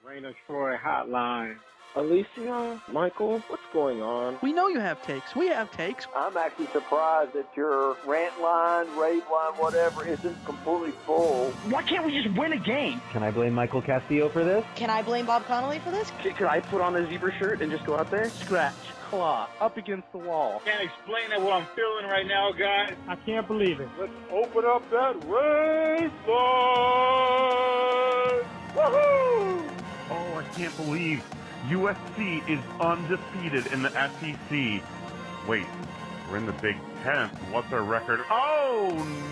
Rain of Troy Hotline. Alicia, Michael, what's going on? We know you have takes. We have takes. I'm actually surprised that your rant line, rave line, whatever, isn't completely full. Why can't we just win a game? Can I blame Michael Castillo for this? Can I blame Bob Connolly for this? Could I put on a zebra shirt and just go out there? Scratch, claw, up against the wall. Can't explain it what I'm feeling right now, guys. I can't believe it. Let's open up that race line! Woohoo! Oh, I can't believe USC is undefeated in the SEC. Wait, we're in the Big Ten. What's our record? Oh,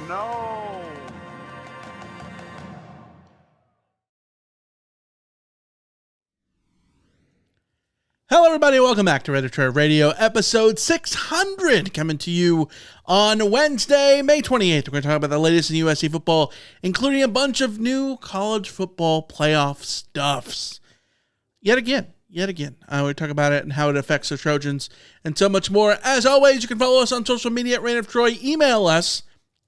no! Hello, everybody. Welcome back to Rant Line Radio, episode 600, coming to you on Wednesday, May 28th. We're going to talk about the latest in USC football, including a bunch of new college football playoff stuffs. Yet again. We talk about it and how it affects the Trojans and so much more. As always, you can follow us on social media at Reign of Troy. Email us,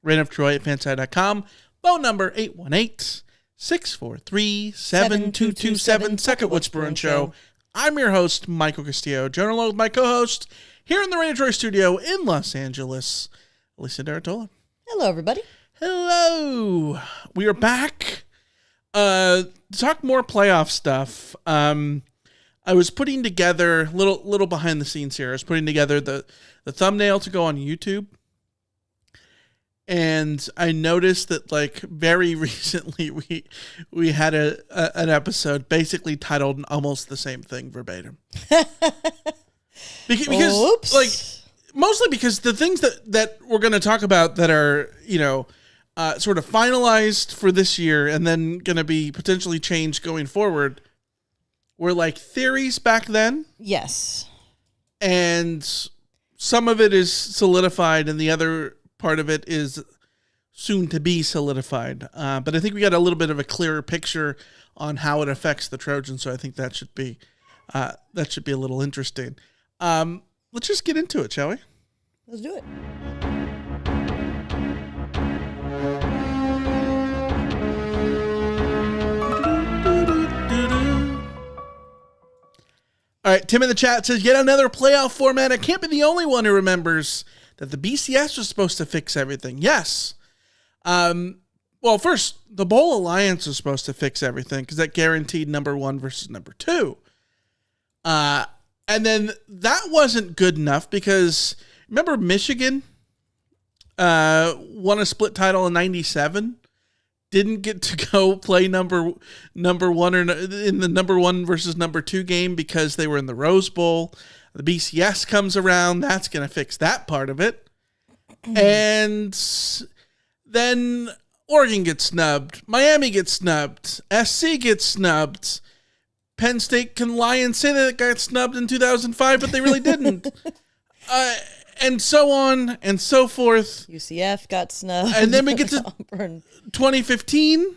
reignoftroy@fanside.com. Phone number 818-643-7227. Second Whisper Show. I'm your host, Michael Castillo, joined along with my co-host here in the Reign of Troy studio in Los Angeles, Alicia D'Artola. Hello, everybody. Hello. We are back to talk more playoff stuff. I was putting together, little behind the scenes here, I was putting together the thumbnail to go on YouTube. And I noticed that, like, very recently we had an episode basically titled almost the same thing verbatim. because Oops. like, mostly because the things that we're going to talk about that are, sort of finalized for this year and then going to be potentially changed going forward were like theories back then. Yes. And some of it is solidified and the other part of it is soon to be solidified. But I think we got a little bit of a clearer picture on how it affects the Trojans. So I think that should be a little interesting. Let's just get into it, shall we? Let's do it. All right, Tim in the chat says, yet another playoff format. I can't be the only one who remembers that the BCS was supposed to fix everything. Yes. Well, first, the Bowl Alliance was supposed to fix everything because that guaranteed number one versus number two. And then that wasn't good enough because, remember Michigan won a split title in 97? Didn't get to go play number one or in the number one versus number two game because they were in the Rose Bowl. The BCS comes around. That's going to fix that part of it. And then Oregon gets snubbed. Miami gets snubbed. SC gets snubbed. Penn State can lie and say that it got snubbed in 2005, but they really didn't. And so on and so forth. UCF got snubbed. And then we get to 2015.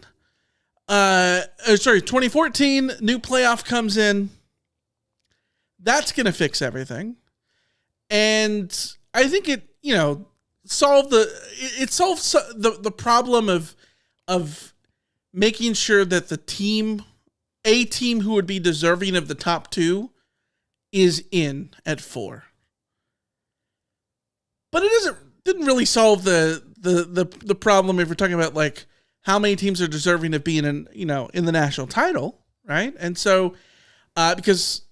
2014, new playoff comes in. That's going to fix everything. And I think it solves the problem of making sure that a team who would be deserving of the top two is in at 4. But it didn't really solve the problem if we're talking about like how many teams are deserving of being in the national title, right? And so because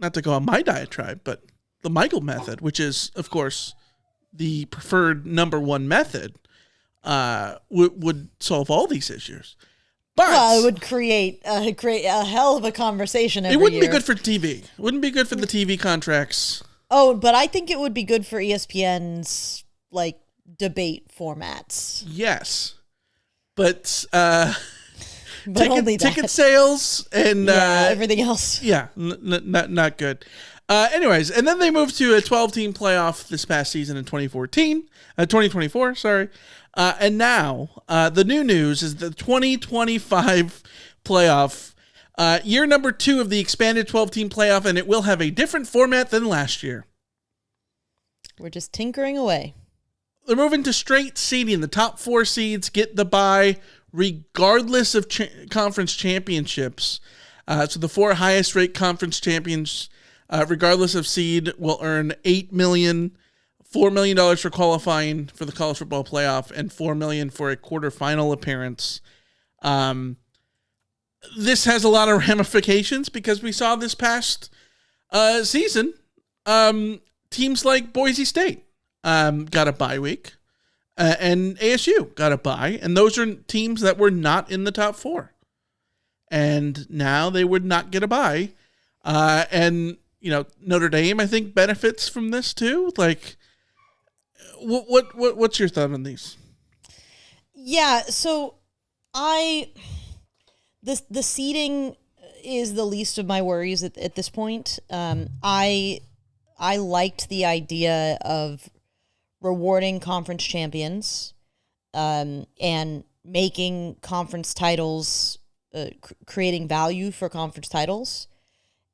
not to go on my diatribe, but the Michael method, which is of course the preferred number one method, would solve all these issues. But it would create a hell of a conversation every year. It wouldn't be good for TV. It wouldn't be good for the TV contracts. Oh, but I think it would be good for ESPN's like debate formats. Yes, but ticket sales and everything else. Yeah, not good. Anyways, and then they moved to a 12-team playoff this past season in 2024. Sorry, and now the new news is the 2025 playoff. Year number 2 of the expanded 12-team playoff, and it will have a different format than last year. We're just tinkering away. They're moving to straight seeding. The top 4 seeds get the bye regardless of conference championships. So the 4 highest rate conference champions, regardless of seed, will earn $8 million, $4 million for qualifying for the college football playoff, and $4 million for a quarterfinal appearance. This has a lot of ramifications because we saw this past season, teams like Boise State got a bye week, and ASU got a bye, and those are teams that were not in the top 4. And now they would not get a bye. And, Notre Dame, I think, benefits from this too. Like, what's your thought on these? Yeah, so the seeding is the least of my worries at this point. I liked the idea of rewarding conference champions and making conference titles, creating value for conference titles.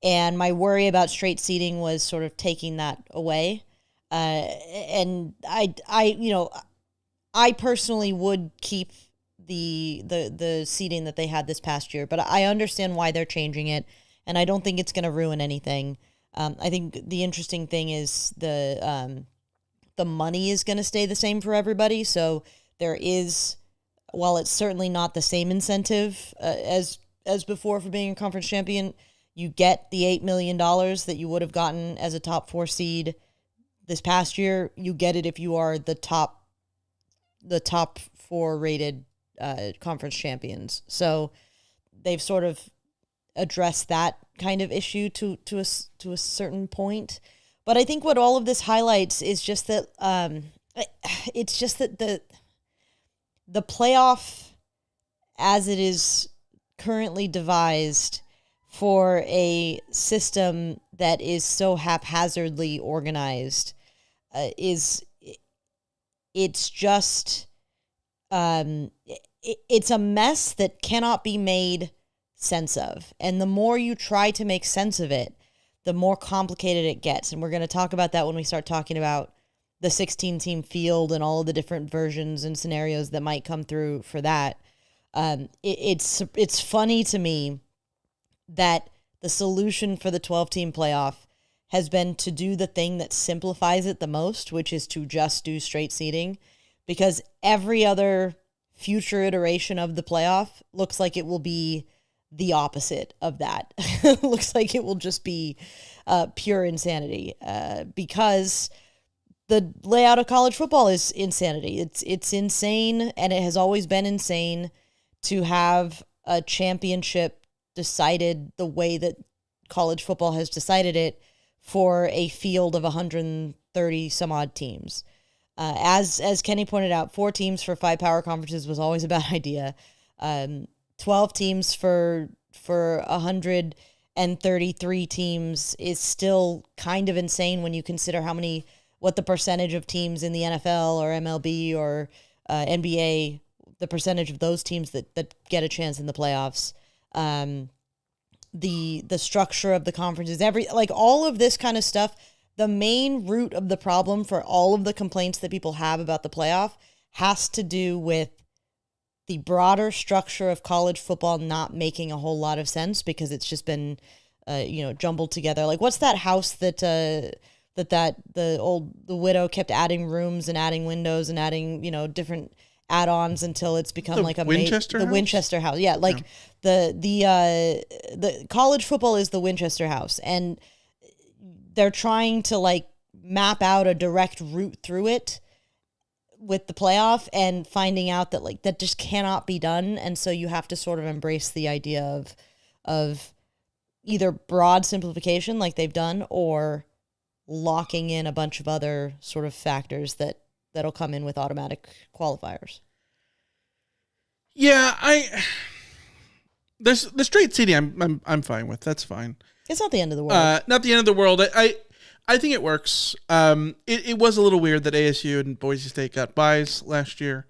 And my worry about straight seeding was sort of taking that away. And I personally would keep the seeding that they had this past year, but I understand why they're changing it, and I don't think it's going to ruin anything. I think the interesting thing is the money is going to stay the same for everybody. So there is, while it's certainly not the same incentive as before for being a conference champion, you get the $8 million that you would have gotten as a top 4 seed this past year. You get it if you are the top 4 rated conference champions. So they've sort of addressed that kind of issue to a certain point. But I think what all of this highlights is just that it's just that the playoff as it is currently devised for a system that is so haphazardly organized it's a mess that cannot be made sense of. And the more you try to make sense of it, the more complicated it gets. And we're going to talk about that when we start talking about the 16-team field and all of the different versions and scenarios that might come through for that. It's funny to me that the solution for the 12-team playoff has been to do the thing that simplifies it the most, which is to just do straight seeding, because every other future iteration of the playoff looks like it will be the opposite of that. Looks like it will just be pure insanity because the layout of college football is insanity. It's insane, and it has always been insane to have a championship decided the way that college football has decided it for a field of 130 some odd teams. As Kenny pointed out, 4 teams for 5 power conferences was always a bad idea. 12 teams for 133 teams is still kind of insane when you consider what the percentage of teams in the NFL or MLB or NBA, the percentage of those teams that get a chance in the playoffs. The structure of the conferences, all of this kind of stuff. The main root of the problem for all of the complaints that people have about the playoff has to do with the broader structure of college football not making a whole lot of sense because it's just been, jumbled together. Like, what's that house that the widow kept adding rooms and adding windows and adding, different add-ons until it's become like a Winchester house? Winchester house. Yeah, the college football is the Winchester house, and they're trying to map out a direct route through it with the playoff and finding out that that just cannot be done. And so you have to sort of embrace the idea of either broad simplification like they've done or locking in a bunch of other sort of factors that'll come in with automatic qualifiers. Yeah, the straight seeding I'm fine with. That's fine. It's not the end of the world. Not the end of the world. I think it works. It was a little weird that ASU and Boise State got buys last year.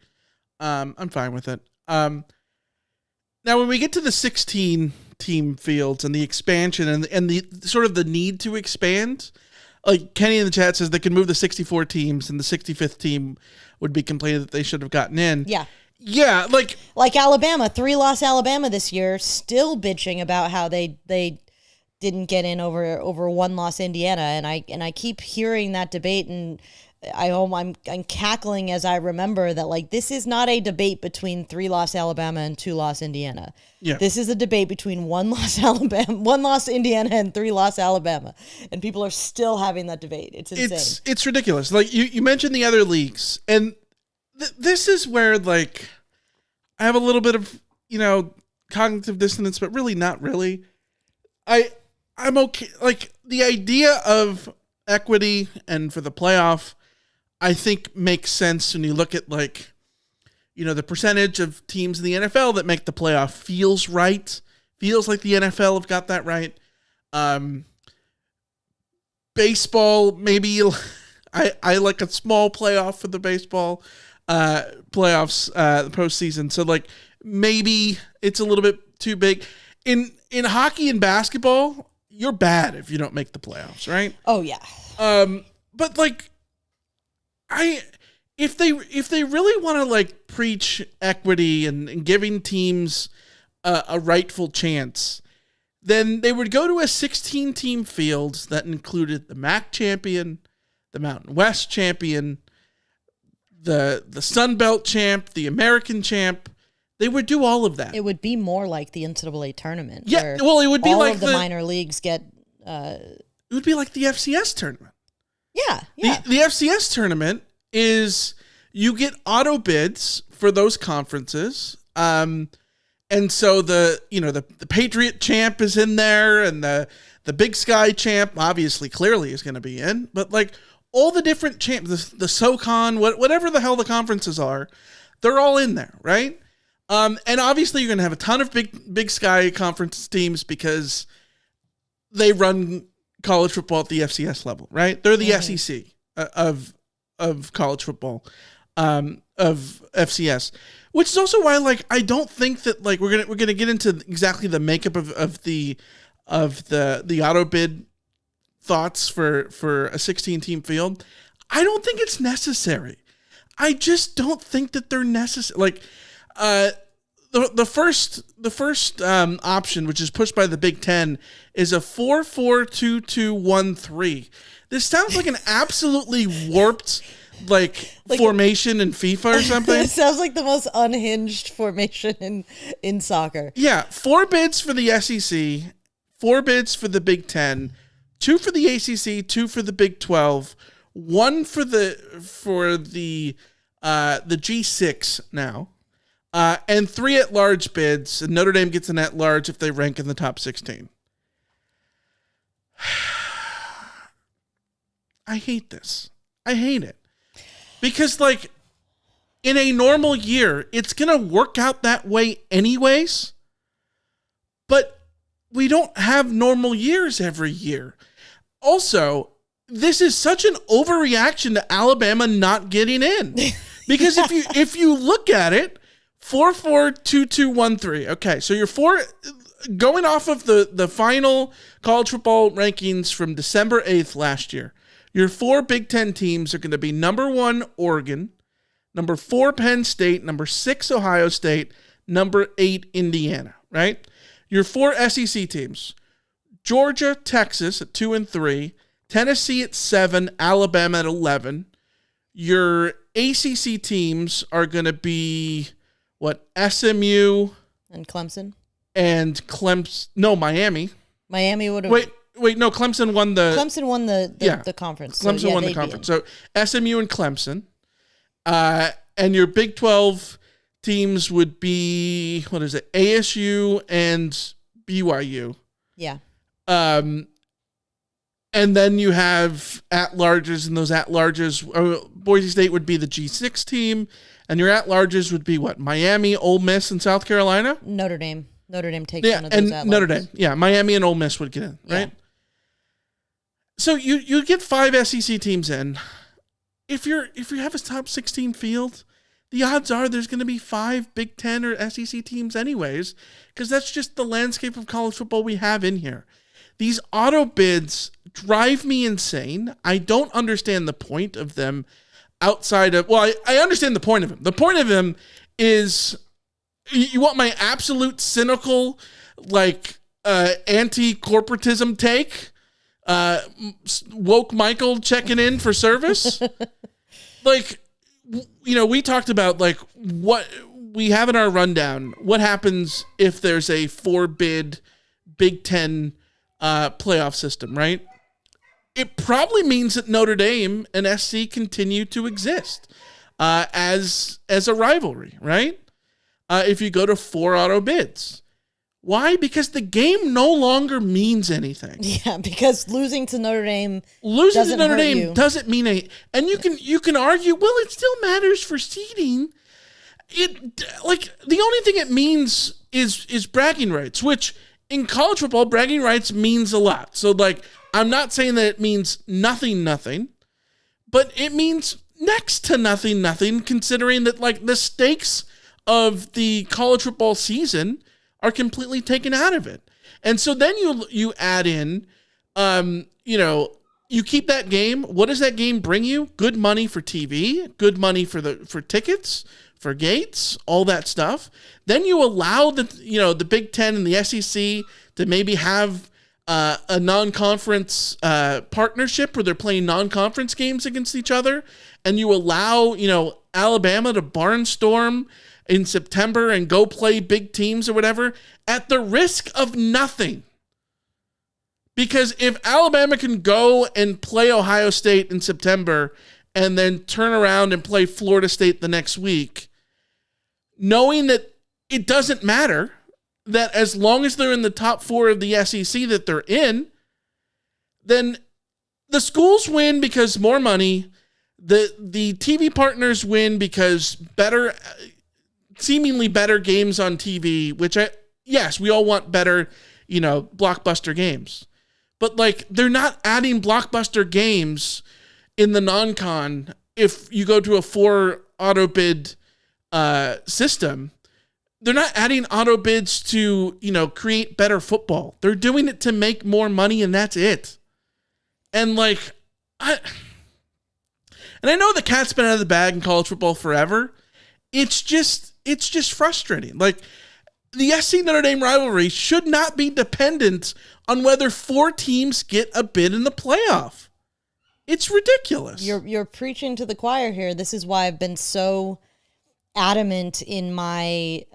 I'm fine with it. Now, when we get to the 16-team fields and the expansion and the sort of the need to expand, like Kenny in the chat says they can move the 64 teams and the 65th team would be complaining that they should have gotten in. Yeah. Yeah, like Alabama, 3-loss Alabama this year, still bitching about how they didn't get in over 1-loss Indiana, and I keep hearing that debate, and I'm cackling as I remember that, like, this is not a debate between 3-loss Alabama and 2-loss Indiana. Yeah. This is a debate between 1-loss Alabama, 1-loss Indiana, and 3-loss Alabama, and people are still having that debate. It's insane. It's ridiculous. Like you mentioned the other leagues, and this is where, like, I have a little bit of, cognitive dissonance, but really not really. I'm okay. Like, the idea of equity and for the playoff, I think makes sense when you look at, like, the percentage of teams in the NFL that make the playoff feels right. Feels like the NFL have got that right. Baseball, maybe I like a small playoff for the baseball playoffs, the postseason. So, like, maybe it's a little bit too big. In hockey and basketball, you're bad if you don't make the playoffs, right? Oh yeah. But, like, if they really want to, like, preach equity and giving teams a rightful chance, then they would go to a 16-team field that included the MAC champion, the Mountain West champion, the Sun Belt champ, the American champ. They would do all of that. It would be more like the NCAA tournament. Yeah, well, it would be all like of the minor leagues get. It would be like the FCS tournament. Yeah. The FCS tournament is you get auto bids for those conferences. And so the Patriot champ is in there, and the Big Sky champ obviously clearly is going to be in, but, like, all the different champs, the SoCon, whatever the hell the conferences are, they're all in there, right? And obviously you're going to have a ton of Big Sky conference teams because they run college football at the FCS level, right? They're the SEC of college football, of FCS, which is also why, like, I don't think that, like, we're gonna get into exactly the makeup of the auto bid thoughts for a 16-team field. I don't think it's necessary. I just don't think that they're necessary. Like, the first option, which is pushed by the Big Ten, is a 4-4-2-2-1-3. This sounds like an absolutely warped, like formation in FIFA or something. It sounds like the most unhinged formation in soccer. Yeah, 4 bids for the SEC, 4 bids for the Big Ten, 2 for the ACC, 2 for the Big 12, 1 for the G6 now. And 3 at-large bids, and Notre Dame gets an at-large if they rank in the top 16. I hate this. I hate it. Because, like, in a normal year, it's going to work out that way anyways. But we don't have normal years every year. Also, this is such an overreaction to Alabama not getting in. Because if you look at it, 4-4-2-2-1-3. Okay, so you're going off of the final college football rankings from December 8th last year. Your 4 Big Ten teams are going to be number 1, Oregon, number 4, Penn State, number 6, Ohio State, number 8, Indiana, right? Your 4 SEC teams, Georgia, Texas at 2 and 3, Tennessee at 7, Alabama at 11. Your ACC teams are going to be SMU and Clemson Miami. Miami would have. Wait, no, Clemson won the conference. Clemson won the conference. So SMU and Clemson. And your Big 12 teams would be, ASU and BYU. Yeah. And then you have at-larges, and those at-larges, Boise State would be the G6 team, and your at-larges would be Miami, Ole Miss, and South Carolina? Notre Dame takes one of those at-larges. Notre Dame. Yeah, Miami and Ole Miss would get in, right? Yeah. So you get 5 SEC teams in. If you have a top 16 field, the odds are there's going to be 5 Big Ten or SEC teams anyways, because that's just the landscape of college football we have in here. These auto bids drive me insane. I don't understand the point of them outside of... Well, I understand the point of them. The point of them is you want my absolute cynical, like, anti-corporatism take? Woke Michael checking in for service? Like, we talked about, like, what we have in our rundown. What happens if there's a 4-bid Big Ten playoff system, right? It probably means that Notre Dame and SC continue to exist as a rivalry, right? If you go to 4 auto bids. Why? Because the game no longer means anything. Yeah, because losing to Notre Dame doesn't mean anything. And you can argue, well, it still matters for seeding. The only thing it means is bragging rights, which in college football, bragging rights means a lot. So, like, I'm not saying that it means nothing, but it means next to nothing, considering that, like, the stakes of the college football season are completely taken out of it. And so then you add in, you keep that game. What does that game bring you? Good money for TV, good money for tickets, for gates, all that stuff. Then you allow the Big Ten and the SEC to maybe have a non-conference partnership where they're playing non-conference games against each other, and you allow Alabama to barnstorm in September and go play big teams or whatever at the risk of nothing. Because if Alabama can go and play Ohio State in September and then turn around and play Florida State the next week, knowing that it doesn't matter, that as long as they're in the top 4 of the SEC that they're in, then the schools win because more money, the TV partners win because seemingly better games on TV, which yes, we all want better, blockbuster games. But, like, they're not adding blockbuster games in the non-con if you go to a 4 auto bid system. They're not adding auto bids to, create better football. They're doing it to make more money, and that's it. And, like, I know the cat's been out of the bag in college football forever. It's just frustrating. Like, the SC Notre Dame rivalry should not be dependent on whether 4 teams get a bid in the playoff. It's ridiculous. You're preaching to the choir here. This is why I've been so adamant in my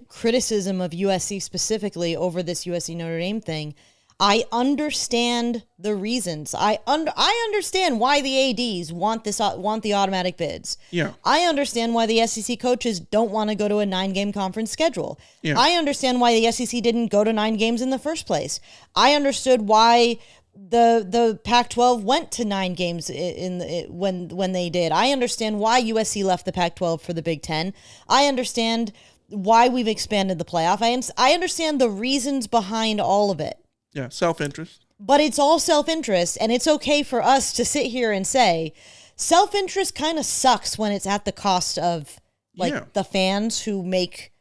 criticism of USC specifically over this USC Notre Dame thing. I understand the reasons. I understand why the ADs want the automatic bids. Yeah. I understand why the SEC coaches don't want to go to a 9-game conference schedule. Yeah. I understand why the SEC didn't go to 9 games in the first place. I understood why the Pac-12 went to 9 games when they did. I understand why USC left the Pac-12 for the Big Ten. I understand why we've expanded the playoff. I understand the reasons behind all of it. Yeah, self-interest. But it's all self-interest, and it's okay for us to sit here and say self-interest kind of sucks when it's at the cost of the fans who make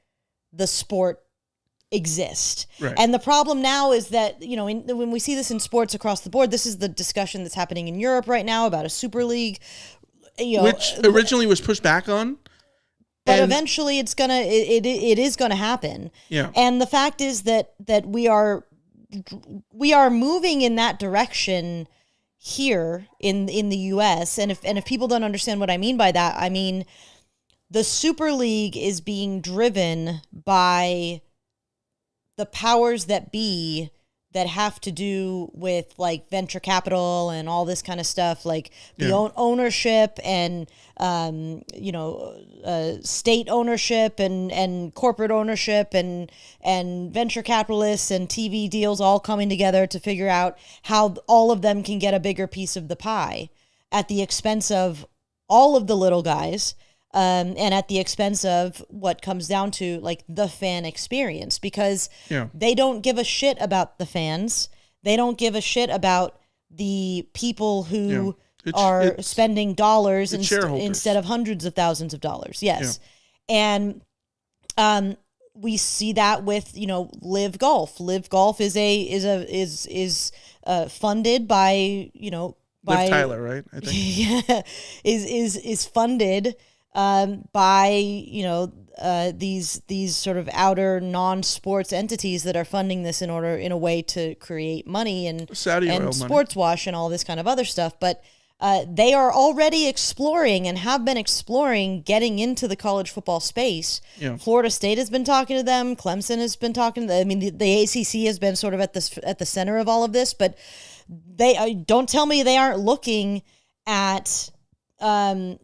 the sport exist. Right. And the problem now is that, when we see this in sports across the board, this is the discussion that's happening in Europe right now about a super league, which originally was pushed back on. But eventually it is gonna happen. Yeah. And the fact is that we are moving in that direction here in the US. And if people don't understand what I mean by that, I mean the Super League is being driven by the powers that be that have to do with like venture capital and all this kind of stuff, like the ownership and state ownership and corporate ownership and venture capitalists and TV deals all coming together to figure out how all of them can get a bigger piece of the pie at the expense of all of the little guys. And at the expense of what comes down to like the fan experience, because they don't give a shit about the fans. They don't give a shit about the people who are spending dollars instead of hundreds of thousands of dollars. Yes. Yeah. And we see that with, Live Golf. Live Golf is funded by, Liv Tyler, right? I think. Yeah. Is funded by these sort of outer non-sports entities that are funding this in a way to create money and Saudi oil money. sports wash and all this kind of other stuff. But they are already exploring and have been exploring getting into the college football space. Yeah. Florida State has been talking to them. Clemson has been talking to them. I mean, the ACC has been sort of at the center of all of this, but they don't tell me they aren't looking at the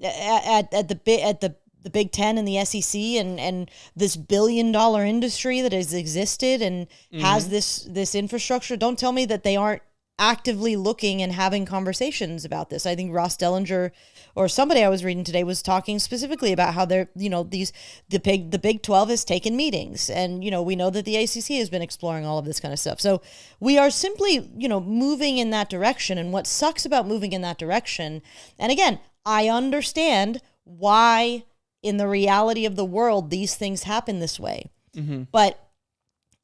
Big Ten and the SEC and this $1 billion industry that has existed and has this infrastructure. Don't tell me that they aren't actively looking and having conversations about this. I think Ross Dellinger or somebody I was reading today was talking specifically about how they're, the Big 12 has taken meetings, and, we know that the ACC has been exploring all of this kind of stuff. So we are simply, moving in that direction. And what sucks about moving in that direction, and again, I understand why in the reality of the world these things happen this way. But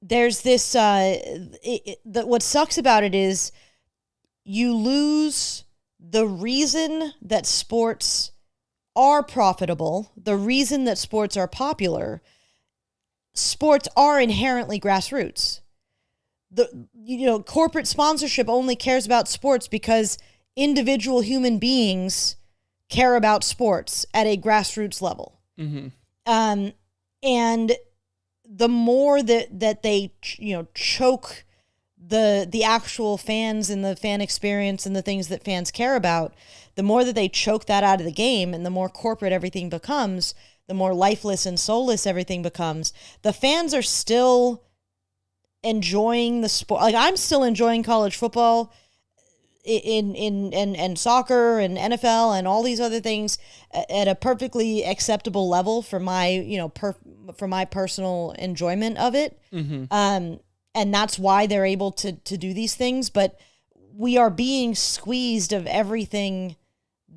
there's this, what sucks about it is you lose the reason that sports are profitable, the reason that sports are popular. Sports are inherently grassroots. Corporate sponsorship only cares about sports because individual human beings care about sports at a grassroots level. And the more that they choke the actual fans and the fan experience and the things that fans care about, the more that they choke that out of the game, and the more corporate everything becomes, the more lifeless and soulless everything becomes. The fans are still enjoying the sport. Like, I'm still enjoying college football in soccer and NFL and all these other things at a perfectly acceptable level for my for my personal enjoyment of it. And that's why they're able to do these things. But we are being squeezed of everything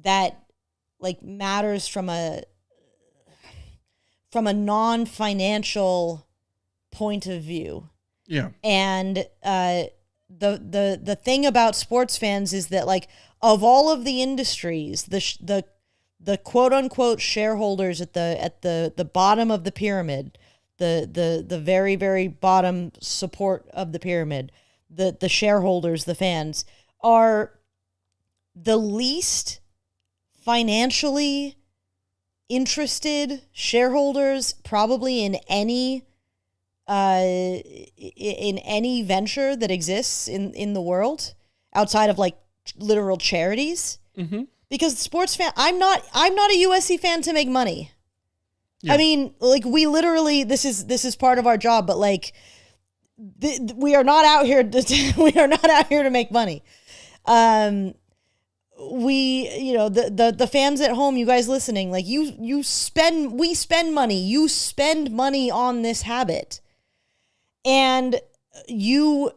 that matters from a non-financial point of view. Yeah. And the thing about sports fans is that, of all of the industries, the quote unquote shareholders at the bottom of the pyramid, the very, very bottom support of the pyramid, the shareholders, the fans, are the least financially interested shareholders probably in any venture that exists in the world outside of literal charities. Because sports fan, I'm not a USC fan to make money. Yeah. I mean, we literally, this is part of our job, but we are not out here to make money. The fans at home, you guys listening, we spend money. You spend money on this habit. And your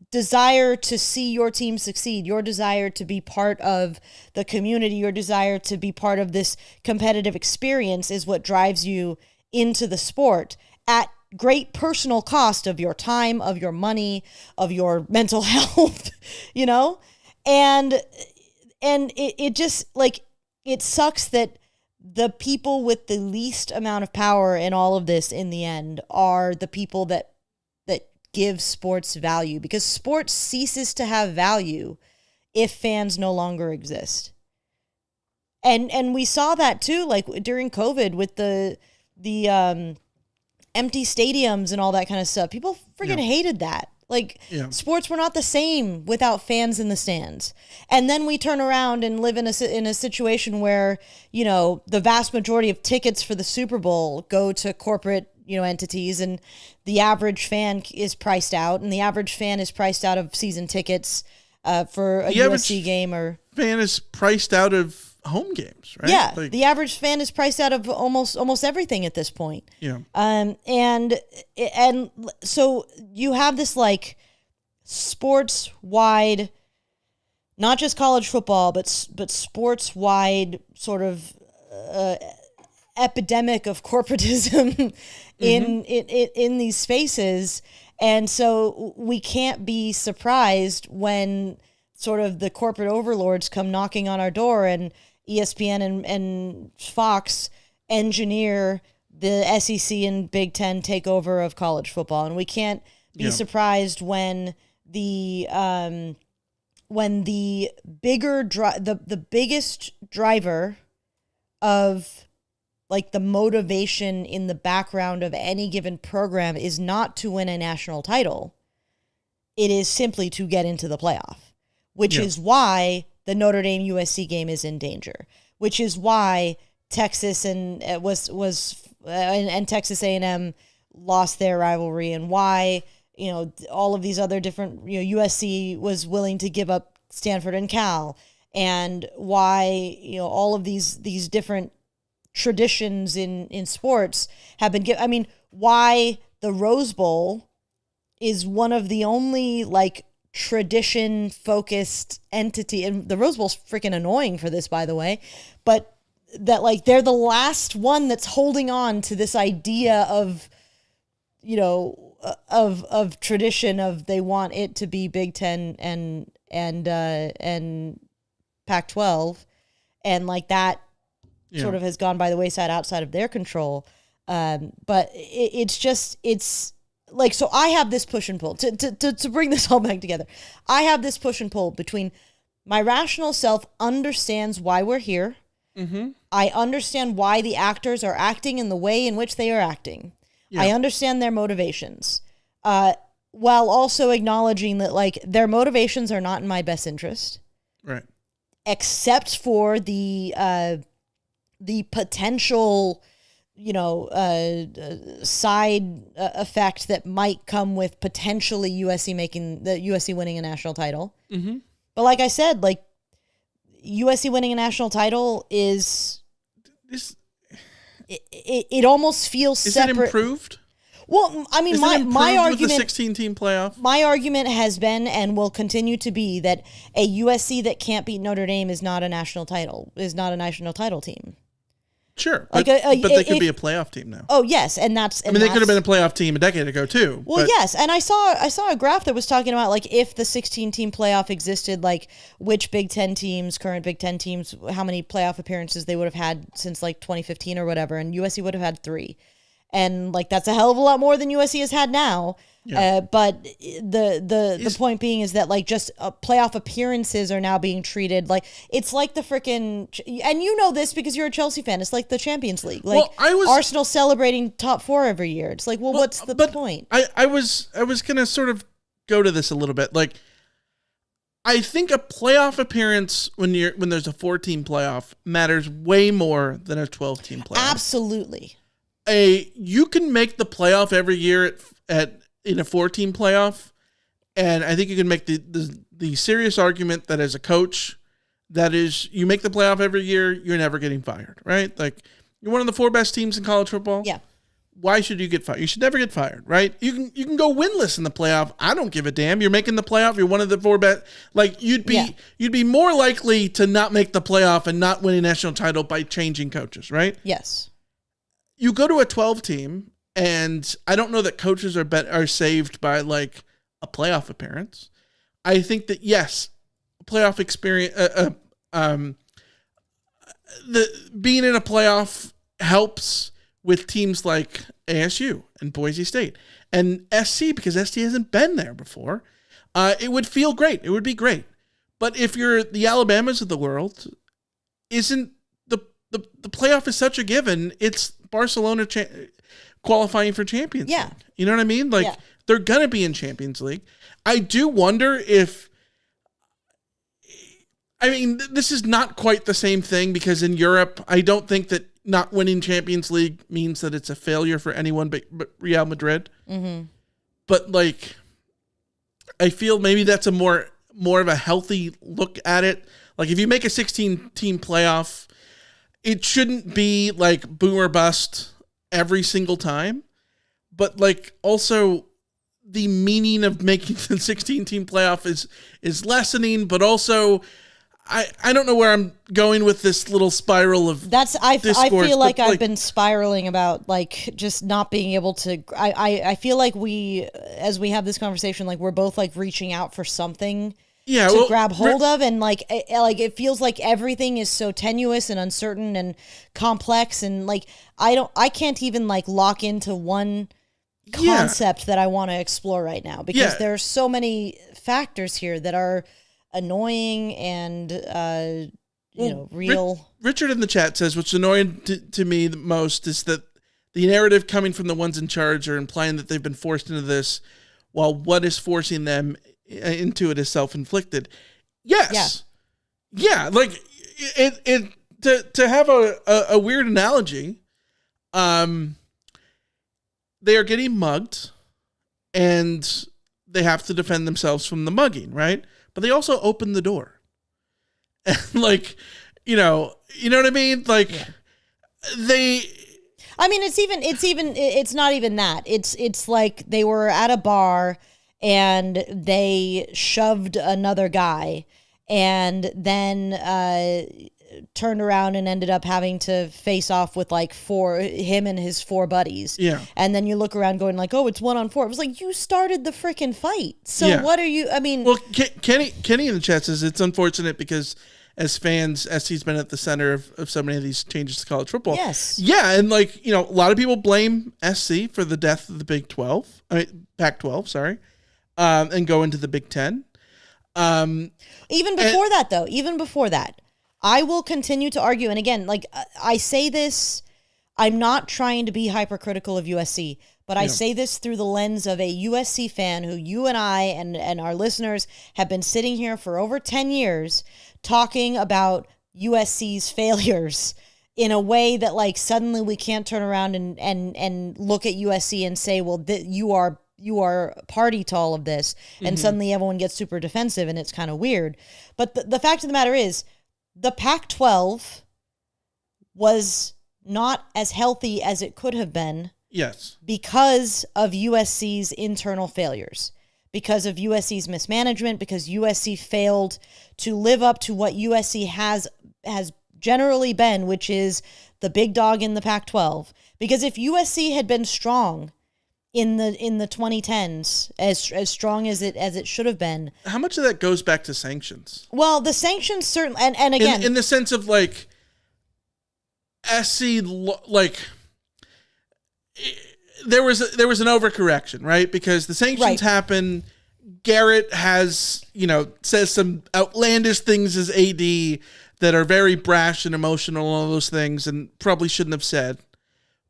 desire to see your team succeed, your desire to be part of the community, your desire to be part of this competitive experience is what drives you into the sport at great personal cost of your time, of your money, of your mental health, And it just, it sucks that the people with the least amount of power in all of this in the end are the people that give sports value, because sports ceases to have value if fans no longer exist. And we saw that too, during COVID with the empty stadiums and all that kind of stuff. People freaking hated that. Sports were not the same without fans in the stands. And then we turn around and live in a situation where, the vast majority of tickets for the Super Bowl go to corporate, entities, and the average fan is priced out, and the average fan is priced out of season tickets for a USC game, or fan is priced out of home games, right? Yeah, the average fan is priced out of almost everything at this point. Yeah. And so you have this sports wide, not just college football, but sports wide sort of epidemic of corporatism in these spaces. And so we can't be surprised when sort of the corporate overlords come knocking on our door and ESPN and Fox engineer the SEC and Big Ten takeover of college football, and we can't be surprised when the biggest driver of like the motivation in the background of any given program is not to win a national title. It is simply to get into the playoff, which is why the Notre Dame USC game is in danger, which is why Texas and Texas A&M lost their rivalry, and why all of these other different USC was willing to give up Stanford and Cal, and why all of these different traditions in sports have been given. I mean, why the Rose Bowl is one of the only like tradition focused entity, and the Rose Bowl's freaking annoying for this, by the way, but that like they're the last one that's holding on to this idea of of tradition, of they want it to be Big Ten and Pac-12, and like that sort of has gone by the wayside outside of their control. But it's like, so I have this push and pull to bring this all back together. I have this push and pull between my rational self understands why we're here. Mm-hmm. I understand why the actors are acting in the way in which they are acting. Yeah. I understand their motivations, while also acknowledging that like their motivations are not in my best interest, right? Except for the potential, side effect that might come with potentially USC winning a national title. Mm-hmm. But like I said, like USC winning a national title is. It almost feels is separate. Is it improved? Well, I mean, my argument, with the 16-team playoff. My argument has been and will continue to be that a USC that can't beat Notre Dame is not a national title team. Sure, like but they could be a playoff team now. Oh yes, they could have been a playoff team a decade ago too. Well, yes, and I saw a graph that was talking about like if the 16-team playoff existed, like which current Big Ten teams, how many playoff appearances they would have had since like 2015 or whatever, and USC would have had 3, and like that's a hell of a lot more than USC has had now. Yeah. But the point being is that like just playoff appearances are now being treated like it's like the frickin', and you know this because you're a Chelsea fan, it's like the Champions League. Like Arsenal celebrating top 4 every year. It's like, well what's the point? I was gonna sort of go to this a little bit. Like I think a playoff appearance when there's a 4-team playoff matters way more than a 12-team playoff. Absolutely. You can make the playoff every year in a 4-team playoff, and I think you can make the serious argument that as a coach, that is, you make the playoff every year, you're never getting fired, right? Like you're one of the 4 best teams in college football. Yeah. Why should you get fired? You should never get fired, right? You can go winless in the playoff. I don't give a damn. You're making the playoff. You're one of the 4 best. Like you'd be more likely to not make the playoff and not win a national title by changing coaches, right? Yes. You go to a 12-team. And I don't know that coaches are saved by like a playoff appearance. I think that yes, playoff experience, the being in a playoff helps with teams like ASU and Boise State and SC, because SC hasn't been there before. It would feel great. It would be great. But if you're the Alabamas of the world, isn't the playoff is such a given? It's Barcelona qualifying for Champions League. You know what I mean? Like they're going to be in Champions League. I do wonder if, I mean, this is not quite the same thing because in Europe, I don't think that not winning Champions League means that it's a failure for anyone but Real Madrid. Mm-hmm. But like, I feel maybe that's a more of a healthy look at it. Like if you make a 16-team playoff, it shouldn't be like boom or bust every single time, but like also the meaning of making the 16-team playoff is lessening, but also I don't know where I'm going with this little spiral of I feel like I've been spiraling about like just not being able to. I feel like as we have this conversation, like we're both like reaching out for something to grab hold of, and like it feels like everything is so tenuous and uncertain and complex, and like I can't even like lock into one concept that I want to explore right now, because there are so many factors here that are annoying and real. Richard in the chat says, what's annoying to me the most is that the narrative coming from the ones in charge are implying that they've been forced into this, while what is forcing them into it is self-inflicted. Yes. Yeah. Like to have a weird analogy, they are getting mugged and they have to defend themselves from the mugging, right? But they also open the door. And like, you know what I mean? Like it's not even that. It's like they were at a bar and they shoved another guy and then turned around and ended up having to face off with like him and his 4 buddies. Yeah. And then you look around going like, oh, it's 1-on-4. It was like, you started the freaking fight. So what are you, I mean. Well, Kenny in the chat says it's unfortunate because as fans, SC's been at the center of so many of these changes to college football. Yes. Yeah. And like, a lot of people blame SC for the death of the Pac-12, sorry. And go into the Big Ten. Even before that, I will continue to argue. And again, like I say this, I'm not trying to be hypercritical of USC, but I say this through the lens of a USC fan who you and I and our listeners have been sitting here for over 10 years talking about USC's failures in a way that like suddenly we can't turn around and look at USC and say, well, you are party to all of this. And suddenly everyone gets super defensive and it's kind of weird. But the fact of the matter is, the Pac-12 was not as healthy as it could have been. Yes. Because of USC's internal failures, because of USC's mismanagement, because USC failed to live up to what USC has generally been, which is the big dog in the Pac-12. Because if USC had been strong in the 2010s, as strong as it should have been. How much of that goes back to sanctions? Well, the sanctions certainly, and again, in the sense of like SC, like there was an overcorrection, right? Because the sanctions happen. Garrett has says some outlandish things as AD that are very brash and emotional, and all those things, and probably shouldn't have said.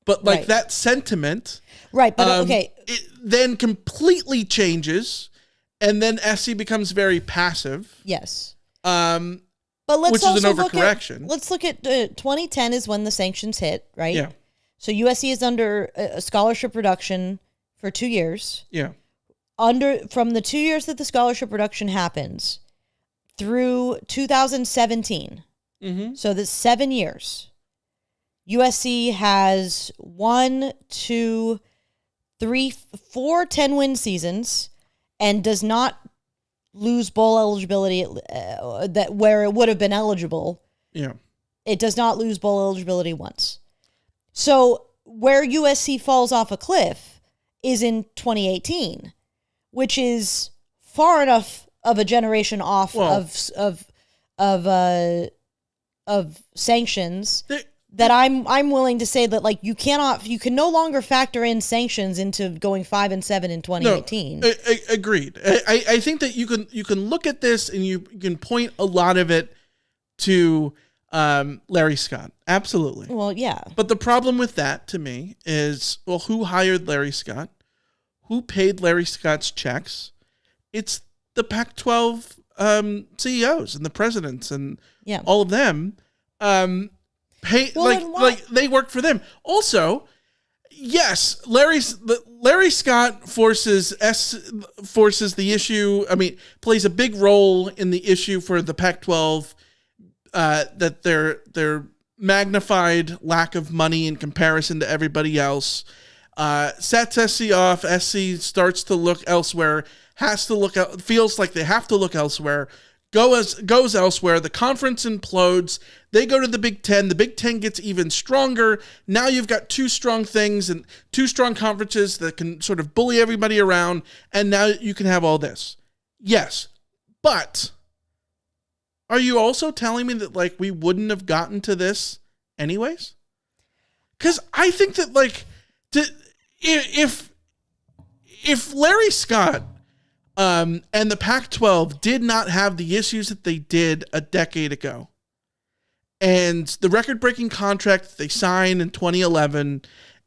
But like that sentiment, right? But okay, it then completely changes, and then SC becomes very passive. Yes. But let's which is an overcorrection. Let's look at 2010 is when the sanctions hit, right? Yeah. So USC is under a scholarship reduction for 2 years. Yeah. From the 2 years that the scholarship reduction happens through 2017. Mm-hmm. So that's 7 years. USC has 1, 2, 3, 4 10-win seasons and does not lose bowl eligibility where it would have been eligible. Yeah. It does not lose bowl eligibility once. So where USC falls off a cliff is in 2018, which is far enough of a generation off of sanctions that I'm willing to say that like you can no longer factor in sanctions into going 5-7 in 2018. No, agreed. I think that you can look at this and you can point a lot of it to Larry Scott. Absolutely. Well, yeah. But the problem with that to me is, well, who hired Larry Scott? Who paid Larry Scott's checks? It's the Pac-12 CEOs and the presidents and all of them. They work for them. Also, yes, Larry Scott forces the issue. I mean, plays a big role in the issue for the Pac-12 that their magnified lack of money in comparison to everybody else sets SC off. SC starts to look elsewhere. Feels like they have to look elsewhere. Goes elsewhere. The conference implodes. They go to the Big Ten. The Big Ten gets even stronger. Now you've got 2 strong things and 2 strong conferences that can sort of bully everybody around. And now you can have all this. Yes, But are you also telling me that like we wouldn't have gotten to this anyways? Because I think that like if Larry Scott and the Pac-12 did not have the issues that they did a decade ago, and the record-breaking contract that they signed in 2011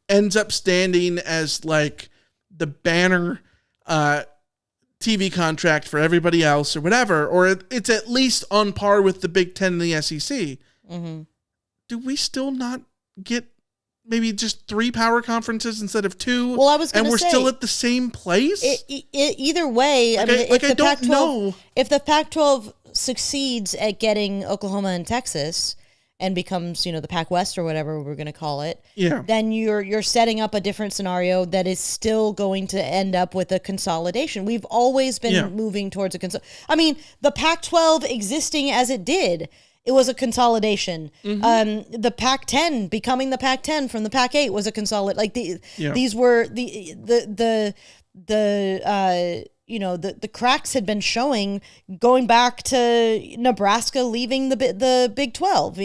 ends up standing as like the banner TV contract for everybody else or whatever, or it's at least on par with the Big Ten and the SEC, do we still not get maybe just 3 power conferences instead of 2? Well, I was going to say, and we're still at the same place? Either way, like I mean, I don't know. If the Pac-12 succeeds at getting Oklahoma and Texas and becomes, the Pac West or whatever we're going to call it, then you're setting up a different scenario that is still going to end up with a consolidation. We've always been moving towards I mean, the Pac-12 existing as it did, it was a consolidation. The Pac-10 becoming the Pac-10 from the Pac-8 was a consolidation. Like these were the cracks had been showing going back to Nebraska leaving the Big 12.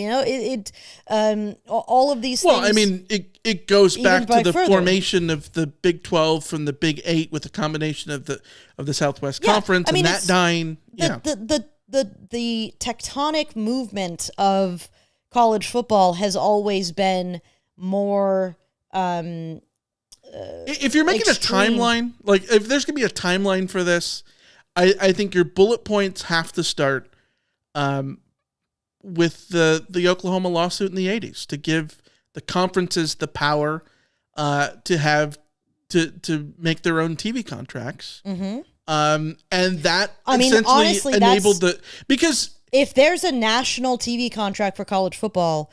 All of these things. Well, I mean, it goes back to the further. formation of the Big 12 from the Big 8 with a combination of the Southwest Conference, and that dying. The tectonic movement of college football has always been more. If you're making extreme. a timeline, like if there's going to be a timeline for this, I think your bullet points have to start with the Oklahoma lawsuit in the 80s to give the conferences the power to make their own TV contracts. And that essentially honestly, enabled because if there's a national TV contract for college football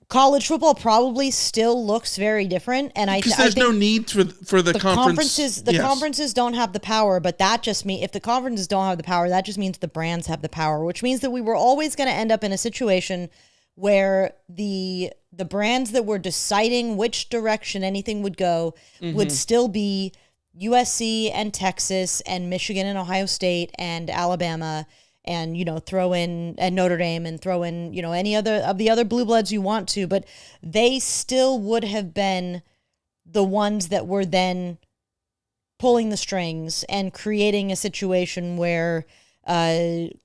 probably still looks very different, and because there's no need for the conferences. The conferences don't have the power, but that just means if the conferences don't have the power, that just means the brands have the power, which means that we were always going to end up in a situation where the brands that were deciding which direction anything would go would still be USC and Texas and Michigan and Ohio State and Alabama and, throw in and Notre Dame and throw in, any other of the other blue bloods you want to, but they still would have been the ones that were then pulling the strings and creating a situation where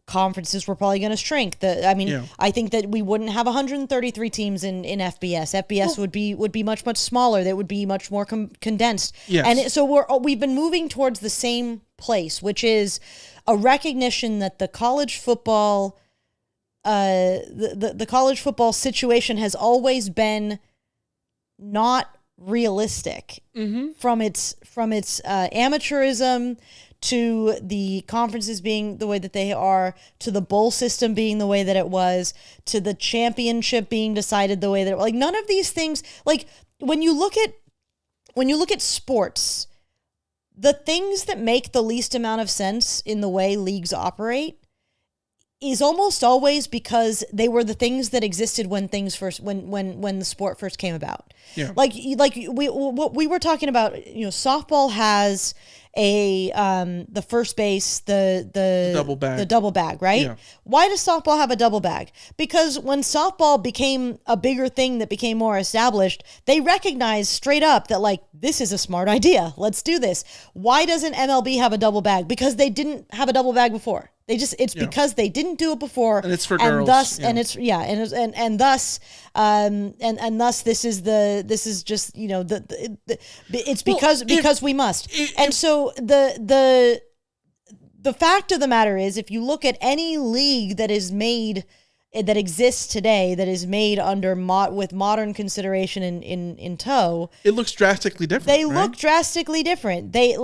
conferences were probably going to shrink. I think that we wouldn't have 133 teams in FBS. FBS would be much, much smaller. That would be much more condensed. Yes. And so we've been moving towards the same place, which is a recognition that the college football, the college football situation has always been not realistic from its amateurism to the conferences being the way that they are, to the bowl system being the way that it was, to the championship being decided the way that like none of these things, like when you look at sports, the things that make the least amount of sense in the way leagues operate is almost always because they were the things that existed when the sport first came about. Yeah. Like we were talking about, softball has the first base, the double bag, right? Yeah. Why does softball have a double bag? Because when softball became a bigger thing that became more established, they recognized straight up that like, this is a smart idea. Let's do this. Why doesn't MLB have a double bag? Because they didn't have a double bag before. Because they didn't do it before, and it's for girls, thus, and thus this is just it's because we must. So the fact of the matter is, if you look at any league that exists today, that is made under with modern consideration in tow, it looks drastically different. They look drastically different. They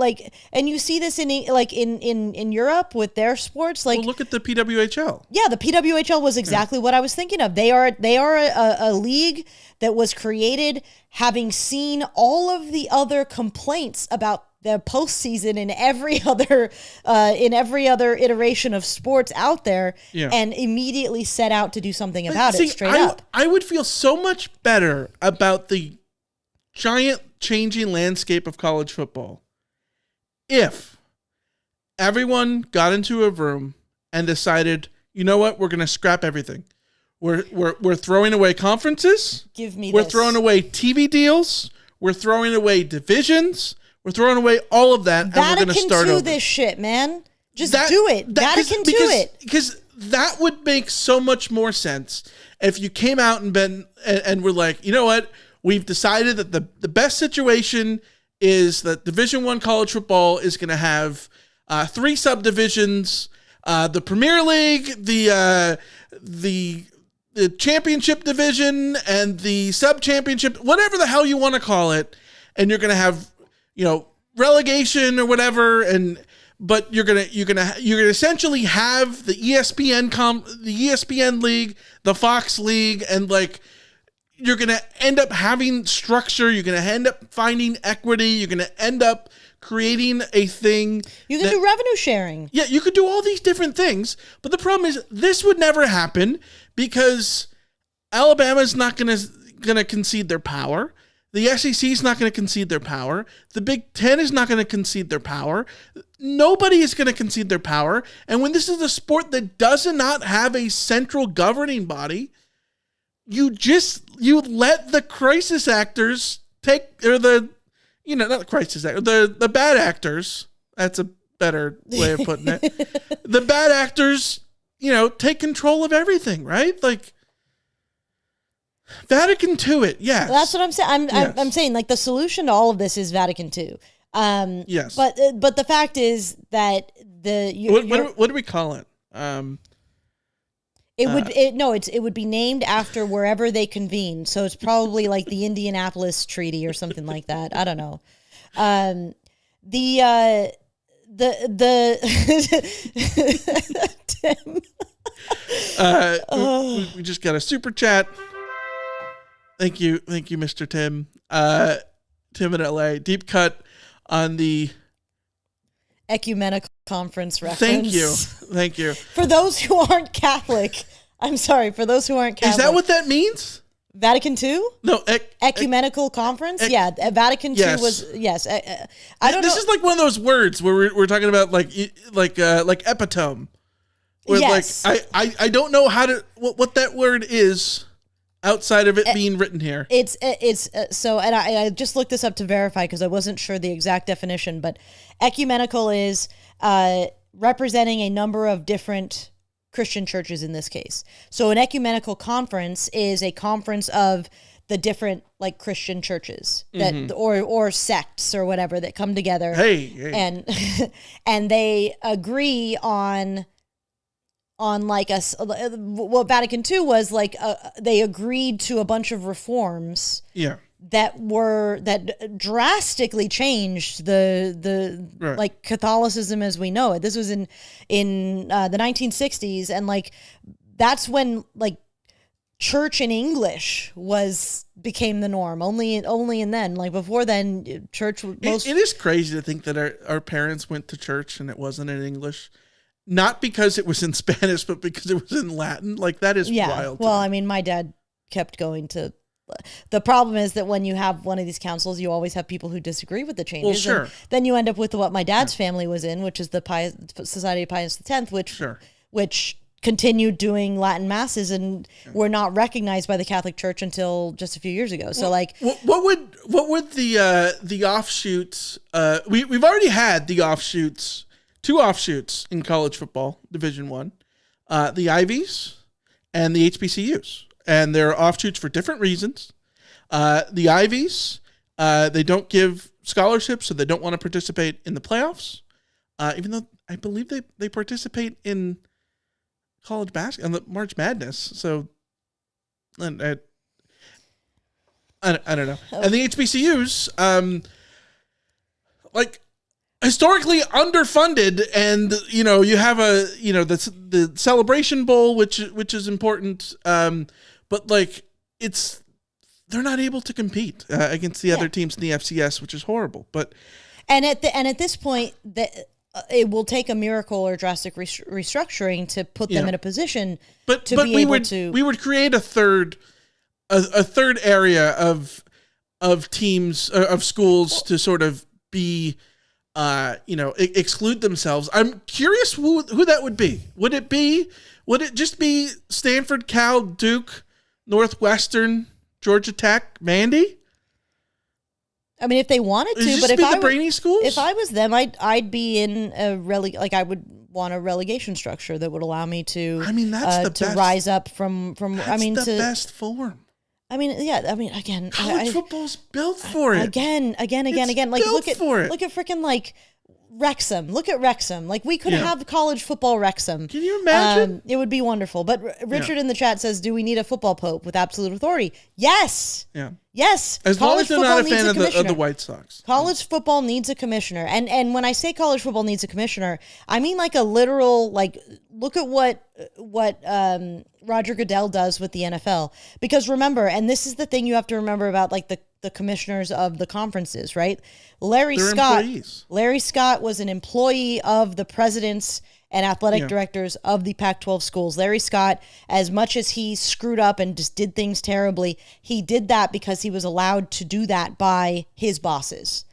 and you see this in Europe with their sports. Like, look at the PWHL. Yeah, the PWHL was exactly what I was thinking of. They are a league that was created having seen all of the other complaints about the postseason in every other iteration of sports out there, and immediately set out to do something about it straight up. I would feel so much better about the giant changing landscape of college football if everyone got into a room and decided, you know what, we're going to scrap everything. We're throwing away conferences. We're throwing away TV deals. We're throwing away divisions. We're throwing away all of that, and we're going to start over. this shit, man. Just do it. Vatican do it. Because that would make so much more sense if you came out and were like, you know what, we've decided that the best situation is that Division I college football is going to have 3 subdivisions: the Premier League, the championship division, and the sub-championship, whatever the hell you want to call it, and you're going to have, relegation or whatever, but you're gonna essentially have the ESPN league, the Fox league, and like you're gonna end up having structure. You're gonna end up finding equity. You're gonna end up creating a thing. You can do revenue sharing. Yeah, you could do all these different things, but the problem is this would never happen because Alabama's not gonna concede their power. The SEC is not going to concede their power. The Big Ten is not going to concede their power. Nobody is going to concede their power. And when this is a sport that does not have a central governing body, you let the crisis actors not the crisis actors, the bad actors. That's a better way of putting it. The bad actors, take control of everything, right? Like, Vatican II, yes. That's what I'm saying. I'm saying like the solution to all of this is Vatican II. Yes. But the fact is that what do we call it? It would be named after wherever they convene. So it's probably like the Indianapolis Treaty or something like that. I don't know. Tim. We just got a super chat. Thank you, Mr. Tim. Tim in LA. Deep cut on the ecumenical conference reference. Thank you. For those who aren't Catholic, I'm sorry. For those who aren't Catholic, is that what that means? Vatican II? No, ecumenical conference. Yeah, Vatican II was yes. I don't know. This is like one of those words where we're talking about like epitome. Where yes. I don't know what that word is. Outside of it being written here. It's so, and I just looked this up to verify because I wasn't sure the exact definition, but ecumenical is representing a number of different Christian churches in this case. So an ecumenical conference is a conference of the different like Christian churches that or sects or whatever that come together. Hey. and they agree on like what Vatican II was like. They agreed to a bunch of reforms. Yeah. That drastically changed the right. like Catholicism as we know it. This was in the 1960s, and like that's when like church in English became the norm. Only in then, like before then, church. It is crazy to think that our parents went to church and it wasn't in English. Not because it was in Spanish, but because it was in Latin. Like, that is wild. Well, I mean, my dad kept going to... The problem is that when you have one of these councils, you always have people who disagree with the changes. Well, sure. And then you end up with what my dad's family was in, which is the Society of Pius X, which continued doing Latin masses and were not recognized by the Catholic Church until just a few years ago. So, what would the offshoots? We've already had the offshoots. 2 offshoots in college football, Division I, the Ivies and the HBCUs. And they're offshoots for different reasons. The Ivies, they don't give scholarships, so they don't want to participate in the playoffs, even though I believe they participate in college basketball, and the March Madness. So, I don't know. And the HBCUs, historically underfunded, and you have the Celebration Bowl, which is important, but they're not able to compete against the other teams in the FCS, which is horrible. But at this point, it will take a miracle or drastic restructuring to put them in a position we would create a third area of teams of schools to sort of be exclude themselves. I'm curious who that would be. Would it just be Stanford, Cal, Duke, Northwestern, Georgia Tech, Mandy? I mean, if they wanted to, but the brainy schools? If I was them, I'd be in I would want a relegation structure that would allow me to. I mean, that's the to best, rise up from. That's the best form. I mean, yeah. I mean, again, college football's built for it. Again. Like built for it. Look at freaking like Wrexham. Look at Wrexham. Like we could have college football Wrexham. Can you imagine? It would be wonderful. But Richard in the chat says, "Do we need a football pope with absolute authority?" Yes. Yeah. Yes. As long as they're not a fan of the White Sox. College football needs a commissioner. And when I say college football needs a commissioner, I mean like a literal, like, look at what Roger Goodell does with the NFL. Because remember, and this is the thing you have to remember about like the commissioners of the conferences, right? Larry Scott was an employee of the presidents and athletic directors of the Pac-12 schools. Larry Scott, as much as he screwed up and just did things terribly, he did that because he was allowed to do that by his bosses,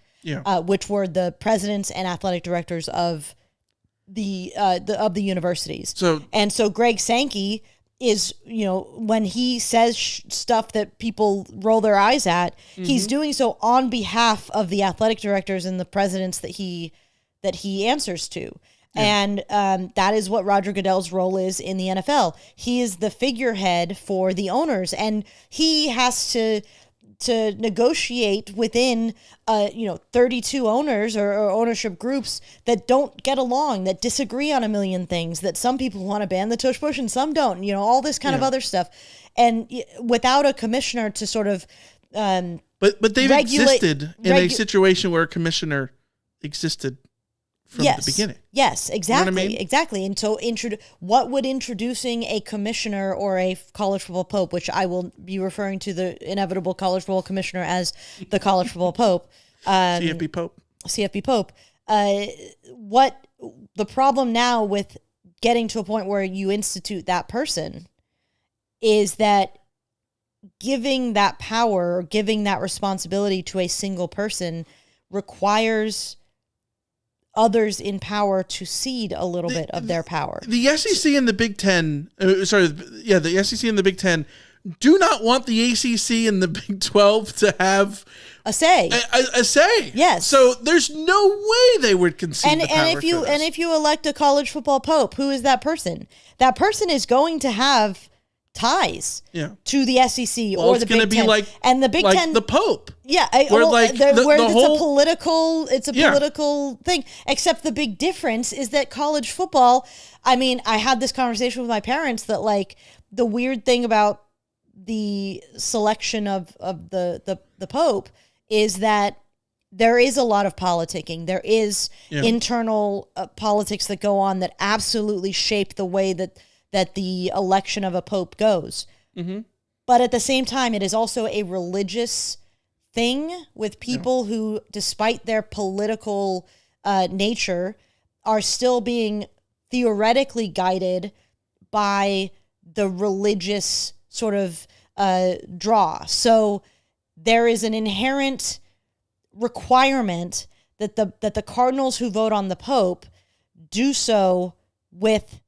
which were the presidents and athletic directors of the universities. So Greg Sankey is, when he says stuff that people roll their eyes at, he's doing so on behalf of the athletic directors and the presidents that he answers to. And that is what Roger Goodell's role is in the NFL. He is the figurehead for the owners, and he has to negotiate within 32 owners or ownership groups that don't get along, that disagree on a million things, that some people want to ban the tush push and some don't, all this kind of other stuff. And without a commissioner to sort of but they've existed in a situation where a commissioner existed from the beginning. Yes, exactly. You know what I mean? Exactly. And so what would introducing a commissioner or a college football pope, which I will be referring to the inevitable college football commissioner as the college football pope. CFB Pope. What the problem now with getting to a point where you institute that person is that giving that power or giving that responsibility to a single person requires others in power to cede a little bit of their power. The SEC and the Big Ten, the SEC and the Big Ten do not want the ACC and the Big 12 to have a say. A say. Yes. So there's no way they would concede the power for this. And if you elect a college football pope, who is that person? That person is going to have ties to the SEC or the Big Ten. It's going to be like, and the Big Ten, the Pope. Yeah, where it's a political thing. Except the big difference is that college football. I mean, I had this conversation with my parents that like the weird thing about the selection of the Pope is that there is a lot of politicking. There is internal politics that go on that absolutely shape the way that the election of a pope goes. Mm-hmm. But at the same time, it is also a religious thing with people who, despite their political nature, are still being theoretically guided by the religious sort of draw. So there is an inherent requirement that the cardinals who vote on the pope do so with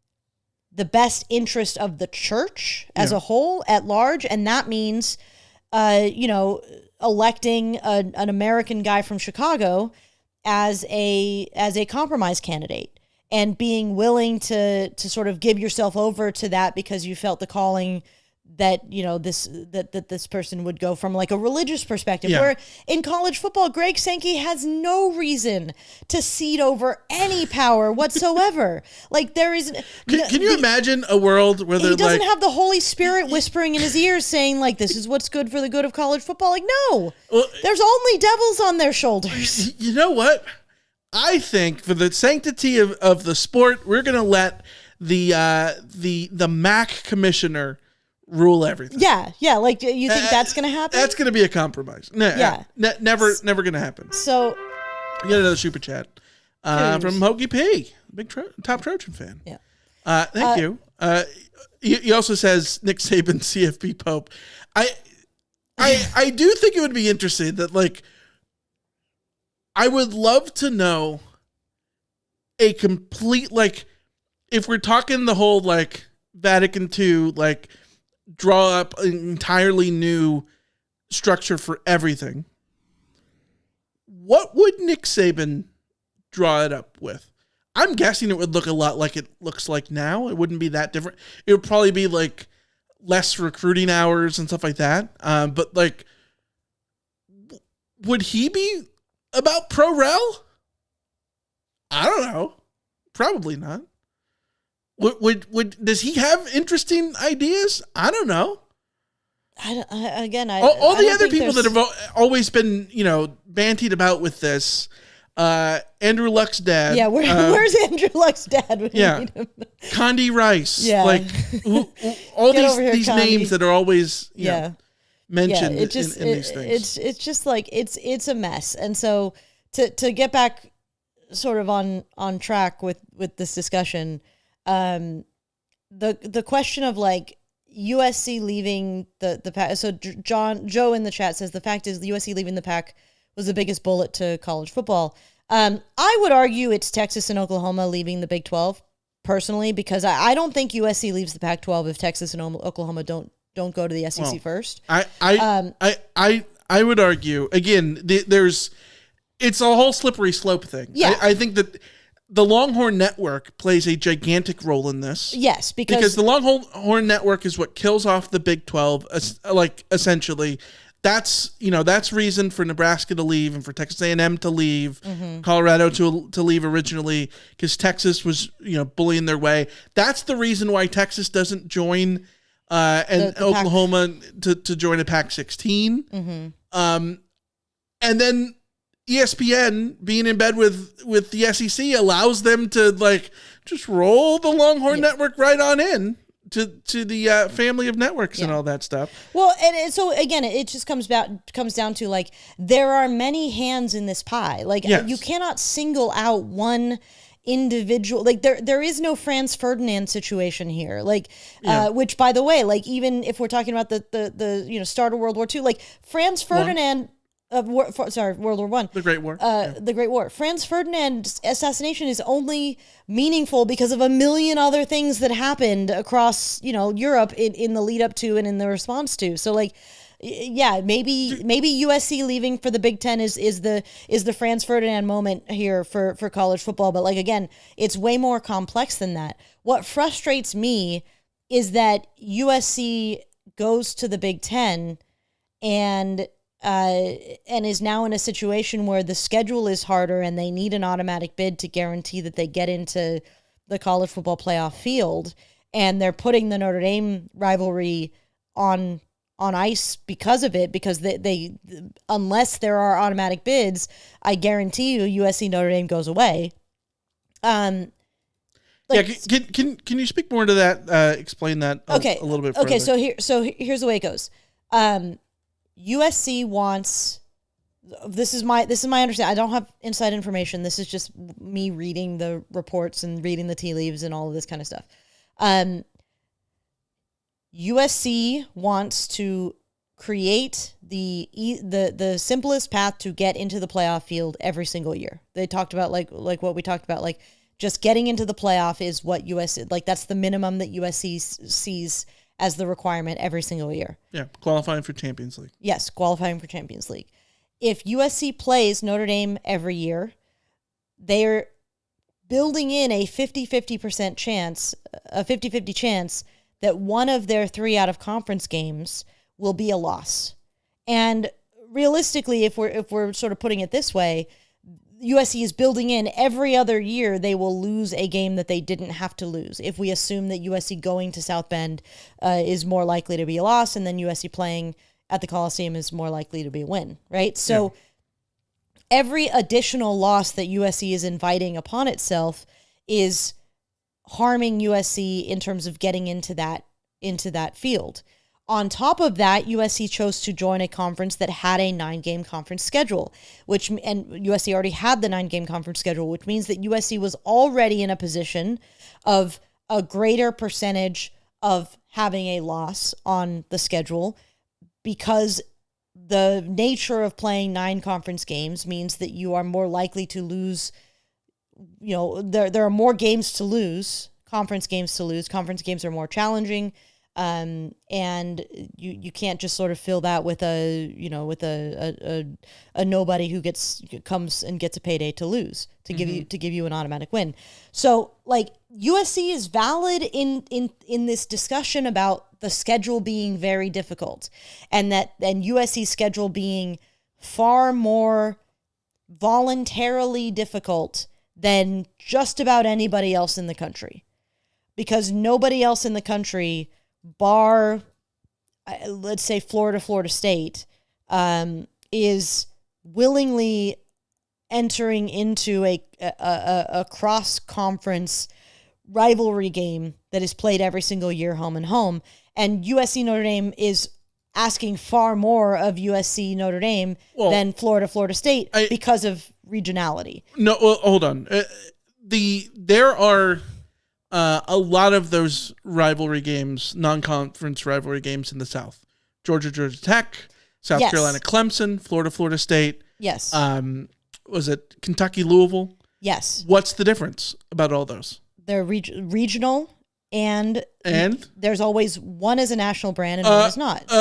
the best interest of the church as a whole at large. And that means, electing an American guy from Chicago as a compromise candidate and being willing to sort of give yourself over to that because you felt the calling that, this person would go from like a religious perspective. Where in college football, Greg Sankey has no reason to cede over any power whatsoever. Like there is. Can you imagine a world where he doesn't have the Holy Spirit whispering in his ears saying like, this is what's good for the good of college football? Like, no, there's only devils on their shoulders. You know what? I think for the sanctity of the sport, we're going to let the MAC commissioner rule everything. Yeah. Like, you think that's going to happen? That's going to be a compromise. Never going to happen. So, we got another super chat from Hoagie P, big top Trojan fan. Yeah. Thank you. He also says Nick Saban, CFB Pope. I do think it would be interesting that like I would love to know a complete, like, if we're talking the whole, like, Vatican II, like, draw up an entirely new structure for everything, what would Nick Saban draw it up with? I'm guessing it would look a lot like it looks like now. It wouldn't be that different. It would probably be, like, less recruiting hours and stuff like that. But, like, would he be about pro-rel? I don't know. Probably not. Would does he have interesting ideas? I don't know. All the other people that have always been, bantied about with this, Andrew Luck's dad. Yeah, where's Andrew Luck's dad when you need him? Condi Rice. Yeah. Like, all these Condi. names that are always, mentioned it just, in these things. It's just like, it's a mess. And so to get back sort of on track with this discussion, the question of, like, USC leaving the pack. So Joe in the chat says the fact is the USC leaving the pack was the biggest bullet to college football. I would argue it's Texas and Oklahoma leaving the Big 12 personally, because I don't think USC leaves the Pac-12 if Texas and Oklahoma don't go to the SEC first. I would argue again. It's a whole slippery slope thing. Yeah. I think that the Longhorn Network plays a gigantic role in this. Yes, because the Longhorn Network is what kills off the Big 12, essentially. That's reason for Nebraska to leave and for Texas A&M to leave, Colorado to leave originally, because Texas was, bullying their way. That's the reason why Texas doesn't join and Oklahoma to join a Pac-16. And then ESPN being in bed with the SEC allows them to, like, just roll the Longhorn Network right on in to the family of networks and all that stuff. Well, and so again, it just comes down to, like, there are many hands in this pie. Like, you cannot single out one individual. Like, there is no Franz Ferdinand situation here. Like, which, by the way, like, even if we're talking about the start of World War II, like, Franz Ferdinand. World War I. The Great War. The Great War. Franz Ferdinand's assassination is only meaningful because of a million other things that happened across, Europe in the lead up to and in the response to. So, like, maybe USC leaving for the Big Ten is the Franz Ferdinand moment here for college football. But, like, again, it's way more complex than that. What frustrates me is that USC goes to the Big Ten and is now in a situation where the schedule is harder and they need an automatic bid to guarantee that they get into the college football playoff field. And they're putting the Notre Dame rivalry on ice because of it, because they unless there are automatic bids, I guarantee you USC Notre Dame goes away. Can you speak more to that? Explain that a little bit further. Okay, so here's the way it goes. USC wants, this is my understanding. I don't have inside information. This is just me reading the reports and reading the tea leaves and all of this kind of stuff. USC wants to create the simplest path to get into the playoff field every single year. They talked about like what we talked about, like, just getting into the playoff is what USC, like, that's the minimum that USC sees as the requirement every single year. Yeah, qualifying for Champions League. Yes, qualifying for Champions League. If USC plays Notre Dame every year, they're building in a 50-50% chance, a 50-50 chance that one of their 3 out of conference games will be a loss. And realistically, if we're sort of putting it this way, USC is building in every other year they will lose a game that they didn't have to lose. If we assume that USC going to South Bend is more likely to be a loss, and then USC playing at the Coliseum is more likely to be a win, right? So every additional loss that USC is inviting upon itself is harming USC in terms of getting into that field. On top of that, USC chose to join a conference that had a 9-game conference schedule, and USC already had the 9-game conference schedule, which means that USC was already in a position of a greater percentage of having a loss on the schedule, because the nature of playing 9 conference games means that you are more likely to lose. There are more games to lose, conference games to lose. Conference games are more challenging, and you can't just sort of fill that with a nobody who comes and gets a payday to lose to give you an automatic win. So like USC is valid in this discussion about the schedule being very difficult, and USC's schedule being far more voluntarily difficult than just about anybody else in the country, because nobody else in the country, bar, let's say Florida State, is willingly entering into a cross-conference rivalry game that is played every single year, home and home. And USC Notre Dame is asking far more of USC Notre Dame than Florida State because of regionality. No, well, hold on. There are a lot of those rivalry games, non-conference rivalry games in the South. Georgia Tech, South Carolina Clemson, Florida State. Yes. Was it Kentucky Louisville? Yes. What's the difference about all those? They're regional, and there's always one is a national brand and one is not.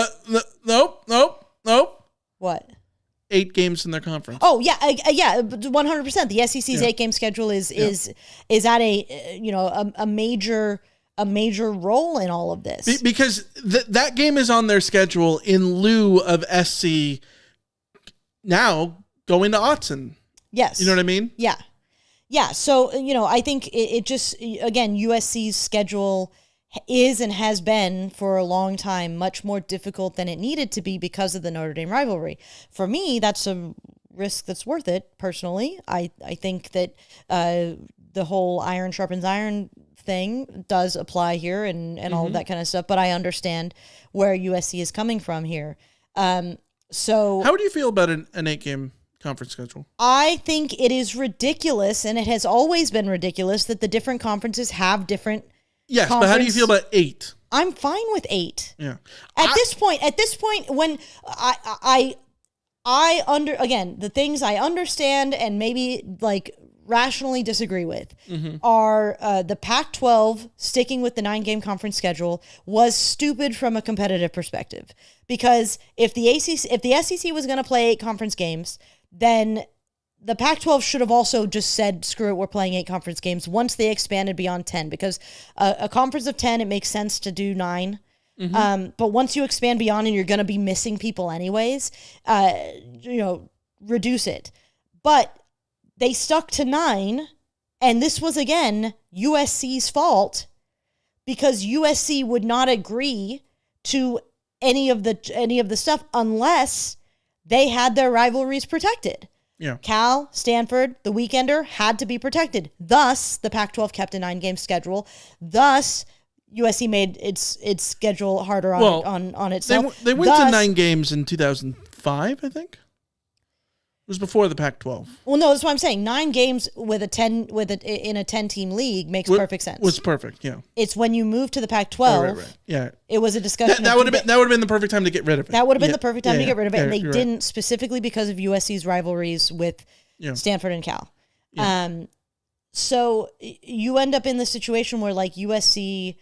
Nope. What? 8 games in their conference. Oh yeah, 100%. The SEC's 8-game schedule is at a major role in all of this, because that game is on their schedule in lieu of SC now going to Autzen. Yes, you know what I mean. Yeah. So I think it just, again, USC's schedule is and has been for a long time much more difficult than it needed to be because of the Notre Dame rivalry. For me, that's a risk that's worth it, personally. I think that the whole iron sharpens iron thing does apply here and all of that kind of stuff, but I understand where USC is coming from here. So how do you feel about an 8-game conference schedule? I think it is ridiculous, and it has always been ridiculous, that the different conferences have different. Yes, but how do you feel about 8? I'm fine with 8. Yeah. At this point, when I again, the things I understand and maybe like rationally disagree with are the Pac-12 sticking with the 9-game conference schedule was stupid from a competitive perspective, because if the SEC was going to play 8 conference games, then the Pac-12 should have also just said, screw it, we're playing 8 conference games once they expanded beyond 10, because a conference of 10, it makes sense to do 9. But once you expand beyond and you're going to be missing people anyways, reduce it. But they stuck to 9, and this was, again, USC's fault, because USC would not agree to any of the stuff unless they had their rivalries protected. Yeah. Cal, Stanford, the Weekender had to be protected. Thus, the Pac-12 kept a 9-game schedule. Thus, USC made its schedule harder on itself. They went to 9 games in 2005, I think. It was before the Pac-12. Well, no, that's what I'm saying. 9 games in a 10-team league makes perfect sense. Was perfect, yeah. It's when you move to the Pac-12. Right. Yeah. It was a discussion. That would have been the perfect time to get rid of it. That would have been the perfect time to get rid of it, and they you're didn't, right. specifically because of USC's rivalries with Stanford and Cal. Yeah. So you end up in the situation where like USC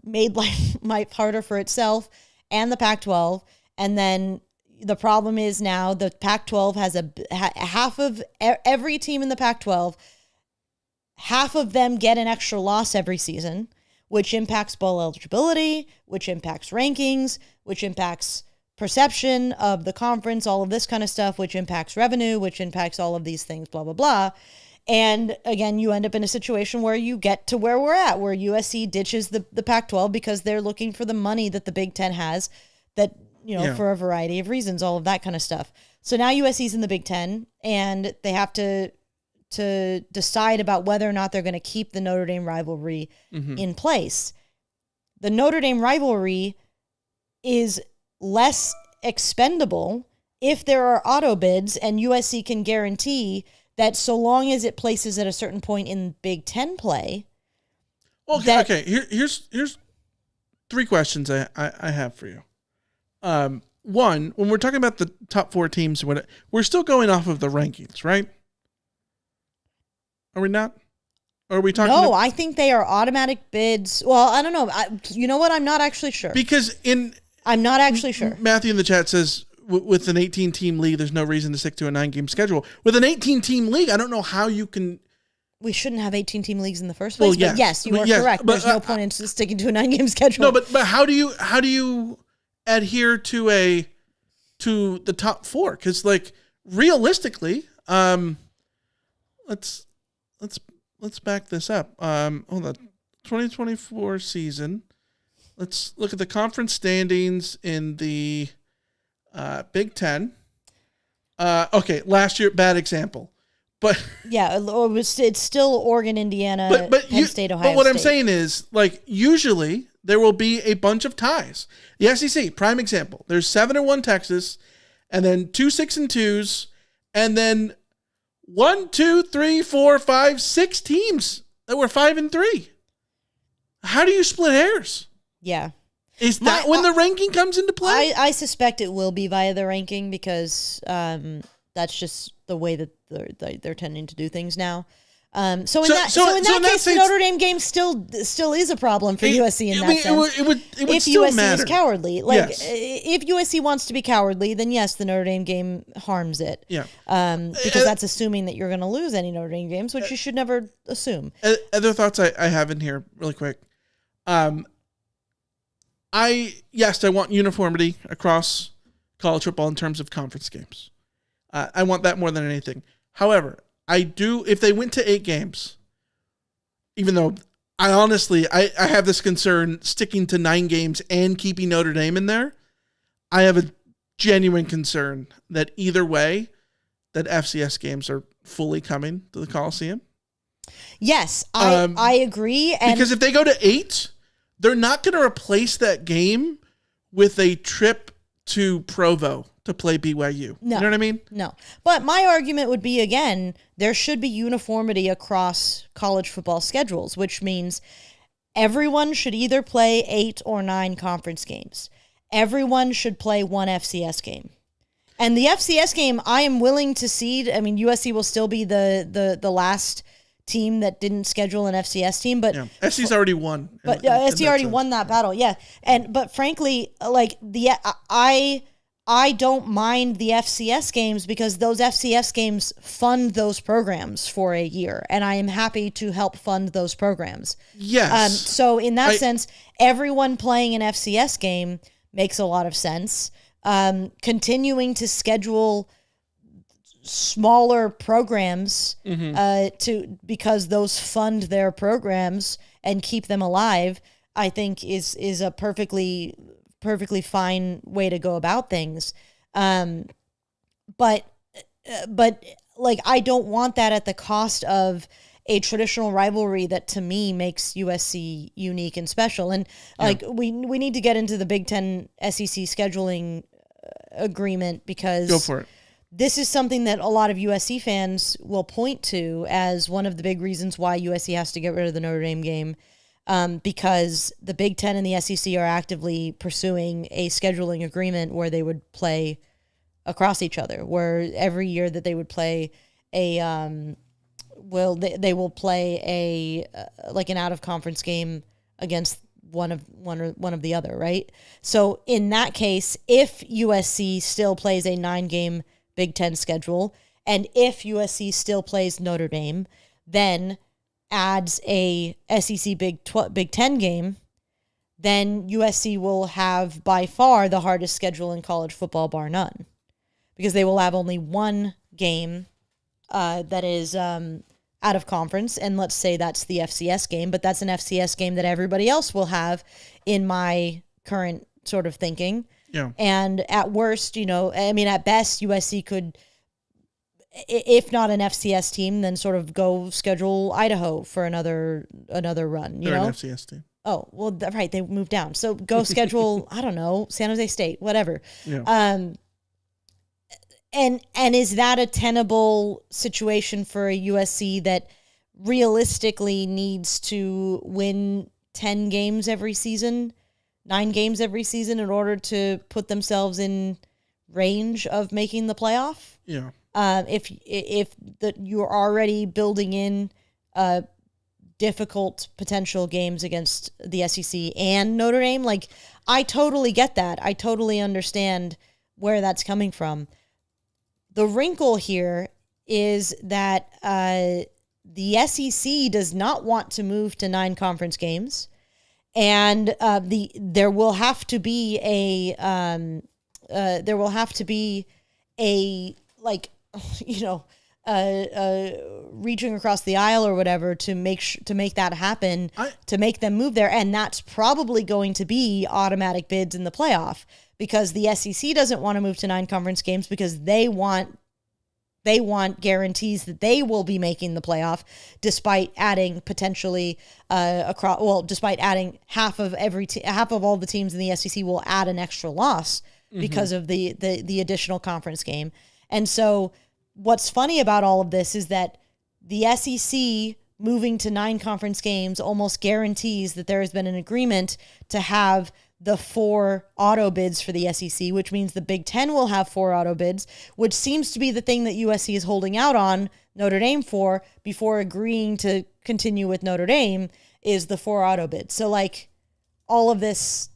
made life harder for itself and the Pac-12, and then the problem is now the Pac-12 has half of every team in the Pac-12, half of them get an extra loss every season, which impacts bowl eligibility, which impacts rankings, which impacts perception of the conference, all of this kind of stuff, which impacts revenue, which impacts all of these things, blah, blah, blah. And again, you end up in a situation where you get to where we're at, where USC ditches the Pac-12 because they're looking for the money that the Big Ten has, that for a variety of reasons, all of that kind of stuff. So now USC's in the Big Ten, and they have to decide about whether or not they're going to keep the Notre Dame rivalry in place. The Notre Dame rivalry is less expendable if there are auto bids, and USC can guarantee that so long as it places at a certain point in Big Ten play. Okay. Here's 3 questions I have for you. one, when we're talking about the top 4 teams, we're still going off of the rankings, right? Are we not? Or are we talking? No, I think they are automatic bids. Well, I don't know. You know what? I'm not actually sure. Because I'm not actually sure. Matthew in the chat says, with an 18-team league, there's no reason to stick to a 9-game schedule. With an 18-team league, I don't know how you can. We shouldn't have 18-team leagues in the first place. Well, but yes, you are correct. But, there's no point in sticking to a 9-game schedule. No, but how do you adhere to the top 4? Because like realistically, let's back this up. Hold on, 2024 season. Let's look at the conference standings in the Big Ten. Okay, last year, bad example. But yeah, it's still Oregon, Indiana, Penn State, Ohio But what State. I'm saying is, like, usually there will be a bunch of ties. The SEC, prime example. There's 7-1 Texas, and then 2 6-2s, and then 1, 2, 3, 4, 5, 6 teams that were 5-3. How do you split hairs? Yeah. Is that when the ranking comes into play? I suspect it will be via the ranking because that's just the way that they're tending to do things now. So in that case, the Notre Dame game still is a problem for USC in that sense. It would if still USC matter. is cowardly, like Yes. if USC wants to be cowardly, then yes, the Notre Dame game harms it. Yeah. Because that's assuming that you're going to lose any Notre Dame games, which you should never assume. Other thoughts I have in here really quick. I want uniformity across college football in terms of conference games. I want that more than anything. However, I do, if they went to 8 games, even though I honestly have this concern sticking to 9 games and keeping Notre Dame in there, I have a genuine concern that either way, that FCS games are fully coming to the Coliseum. Yes, I agree. And because if they go to 8, they're not going to replace that game with a trip to Provo to play BYU. No. You know what I mean? No. But my argument would be, again, there should be uniformity across college football schedules, which means everyone should either play 8 or 9 conference games. Everyone should play 1 FCS game. And the FCS game, I am willing to cede. I mean, USC will still be the last team that didn't schedule an FCS team, but SC's already won. But SC already won that battle, yeah. But frankly, like I don't mind the FCS games because those FCS games fund those programs for a year, and I am happy to help fund those programs. Yes. So in that sense, everyone playing an FCS game makes a lot of sense. Continuing to schedule smaller programs because those fund their programs and keep them alive, I think is a perfectly fine way to go about things. But like, I don't want that at the cost of a traditional rivalry that to me makes USC unique and special. And like, we need to get into the Big Ten SEC scheduling agreement because go for it. This is something that a lot of USC fans will point to as one of the big reasons why USC has to get rid of the Notre Dame game, because the Big Ten and the SEC are actively pursuing a scheduling agreement where they would play across each other, where every year that they would play they will play like an out of conference game against one of the other, right? So in that case, if USC still plays a 9-game Big Ten schedule, and if USC still plays Notre Dame, then adds a SEC Big Ten game, then USC will have by far the hardest schedule in college football, bar none, because they will have only one game that is out of conference, and let's say that's the FCS game, but that's an FCS game that everybody else will have in my current sort of thinking. Yeah. And at worst, at best, USC could, if not an FCS team, then sort of go schedule Idaho for another run. They're an FCS team. Oh, well, right. They moved down. So go schedule, I don't know, San Jose State, whatever. Yeah. And is that a tenable situation for a USC that realistically needs to win 10 games every season 9 games every season in order to put themselves in range of making the playoff. Yeah. If you're already building in difficult potential games against the SEC and Notre Dame, like, I totally get that. I totally understand where that's coming from. The wrinkle here is that the SEC does not want to move to 9 conference games, and there will have to be a like, you know, reaching across the aisle or whatever to make that happen, to make them move there, and that's probably going to be automatic bids in the playoff, because the SEC doesn't want to move to 9 conference games because they want guarantees that they will be making the playoff, despite adding potentially despite adding half of all the teams in the SEC will add an extra loss because of the additional conference game. And so what's funny about all of this is that the SEC moving to 9 conference games almost guarantees that there has been an agreement to have the 4 auto bids for the SEC, which means the Big Ten will have 4 auto bids, which seems to be the thing that USC is holding out on Notre Dame for before agreeing to continue with Notre Dame, is the 4 auto bids. So, like, all of this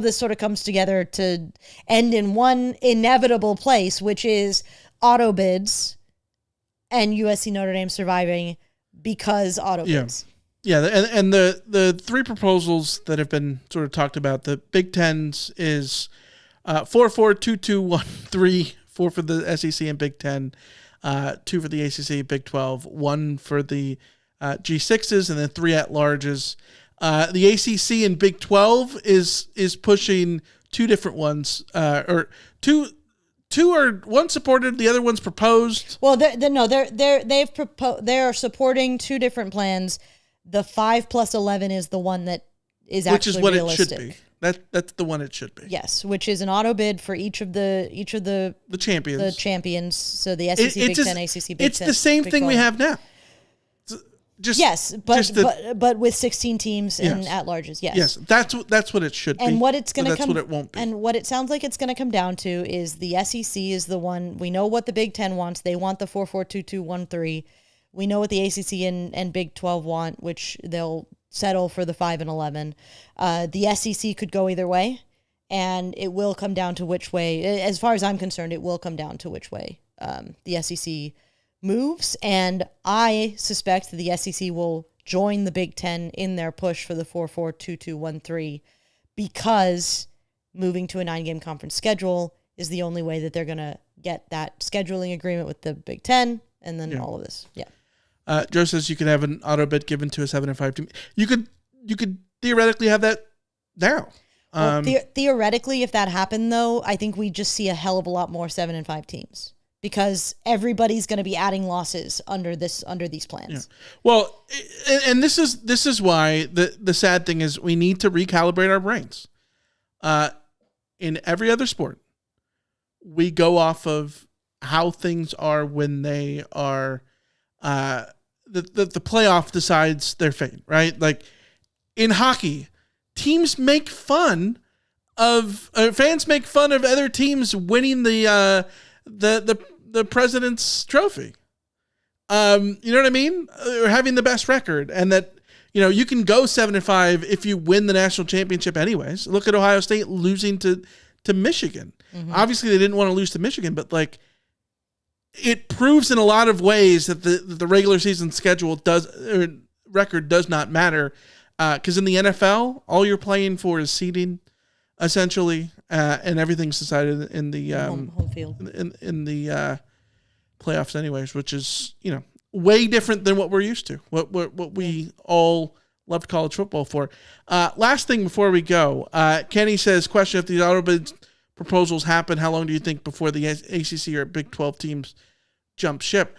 sort of comes together to end in one inevitable place, which is auto bids and USC Notre Dame surviving because auto bids. Yeah, and the 3 proposals that have been sort of talked about, the Big Ten's is 4-4-2-2-1-3, 4 for the SEC and Big Ten, 2 for the ACC, Big 12, 1 for the G6s, and then 3 at-larges. The ACC and Big 12 is pushing 2 different ones, or two are, one supported, the other one's proposed. Well, they're supporting 2 different plans. The 5+11 is the one that is actually realistic. It should be. That's the one it should be. Yes, which is an auto bid for each of the champions. The champions. So the SEC, Big Ten, ACC, Big Ten. It's the same thing we have now. But with 16 teams and at-larges. Yes. That's what it should be. And what it's going to that's what it won't be. And what it sounds like it's going to come down to is the SEC is the one. We know what the Big Ten wants. They want the 4-4-2-2-1-3. We know what the ACC and Big 12 want, which they'll settle for the 5 and 11. The SEC could go either way, and it will come down to which way. As far as I'm concerned, it will come down to which way the SEC moves, and I suspect that the SEC will join the Big Ten in their push for the 4-4-2-2-1-3, because moving to a 9-game conference schedule is the only way that they're going to get that scheduling agreement with the Big Ten, and then all of this. Yeah. Joe says you could have an auto bid given to a 7-5 team. You could theoretically have that now. Theoretically, if that happened, though, I think we just see a hell of a lot more 7-5 teams, because everybody's going to be adding losses under these plans. Yeah. Well, and this is why the sad thing is we need to recalibrate our brains. In every other sport, we go off of how things are when they are the playoff decides their fate, right? Like in hockey, teams make fun of fans make fun of other teams winning the president's trophy. You know what I mean? Or having the best record, and that, you know, you can go 7-5 if you win the national championship anyways. Look at Ohio State losing to Michigan. Mm-hmm. Obviously they didn't want to lose to Michigan, but like it proves in a lot of ways that the regular season schedule record does not matter. Because in the NFL, all you're playing for is seeding, essentially, and everything's decided in the home field in the playoffs, anyways, which is, you know, way different than what we're used to. What we all loved college football for. Last thing before we go, Kenny says, question: if these auto bid proposals happen, how long do you think before the ACC or Big 12 teams jump ship?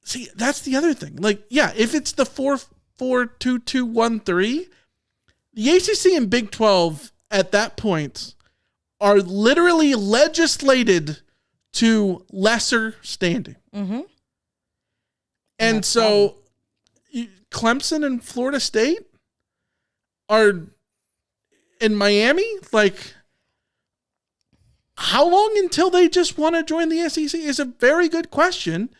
See, that's the other thing. Like, yeah, if it's the 4-4-2-2-1-3, the ACC and Big 12 at that point are literally legislated to lesser standing. Mm-hmm. And so Clemson and Florida State are, in Miami, like, how long until they just want to join the SEC is a very good question.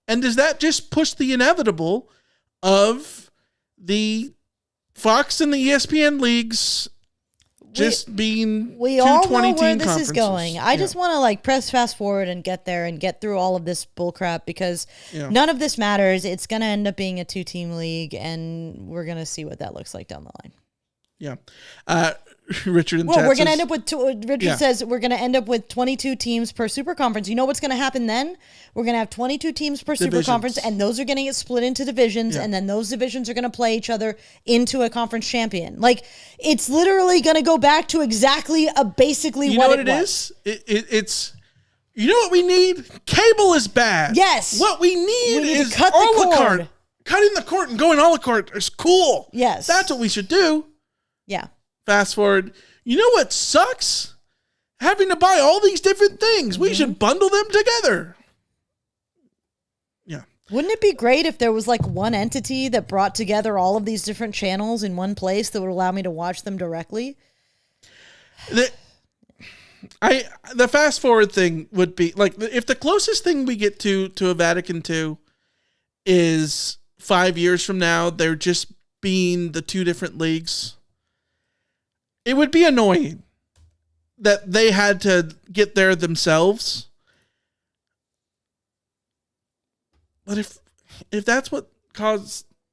And does that just push the inevitable of the Fox and the ESPN leagues being we two all 20 know where team this is conferences? going. I just want to like press fast forward and get there and get through all of this bullcrap because none of this matters. It's going to end up being a 2-team league, and we're going to see what that looks like down the line. Yeah. Richard and we're going to says, end up with Richard says we're going to end up with 22 teams per super conference. You know what's going to happen then? We're going to have 22 teams per super conference, and those are going to get split into divisions, and then those divisions are going to play each other into a conference champion. Like, it's literally going to go back to exactly basically you what know what it is? was. It's you know what we need? Cable is bad. Yes. What we need is to cut a the la cord. carte. Cutting the cord and going a la carte is cool. Yes. That's what we should do. Yeah. Fast forward. You know what sucks? Having to buy all these different things. We should bundle them together. Yeah. Wouldn't it be great if there was like one entity that brought together all of these different channels in one place that would allow me to watch them directly? The fast forward thing would be like, if the closest thing we get to a Vatican II is 5 years from now, they're just being the two different leagues. It would be annoying that they had to get there themselves. But if that's what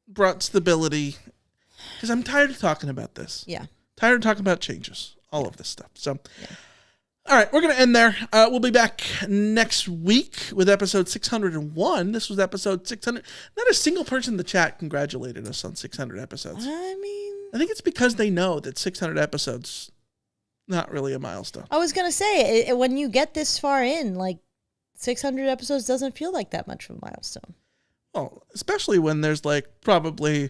brought stability, because I'm tired of talking about this. Yeah. Tired of talking about changes, all of this stuff. So, all right, we're going to end there. We'll be back next week with episode 601. This was episode 600. Not a single person in the chat congratulated us on 600 episodes. I think it's because they know that 600 episodes not really a milestone. I was going to say, when you get this far in, like 600 episodes doesn't feel like that much of a milestone. Well, especially when there's like probably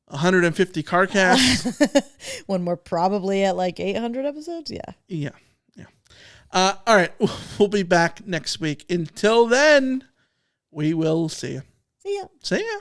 150 car casts. When we're probably at like 800 episodes, yeah. Yeah. All right, we'll be back next week. Until then, we will see you. See ya. See ya.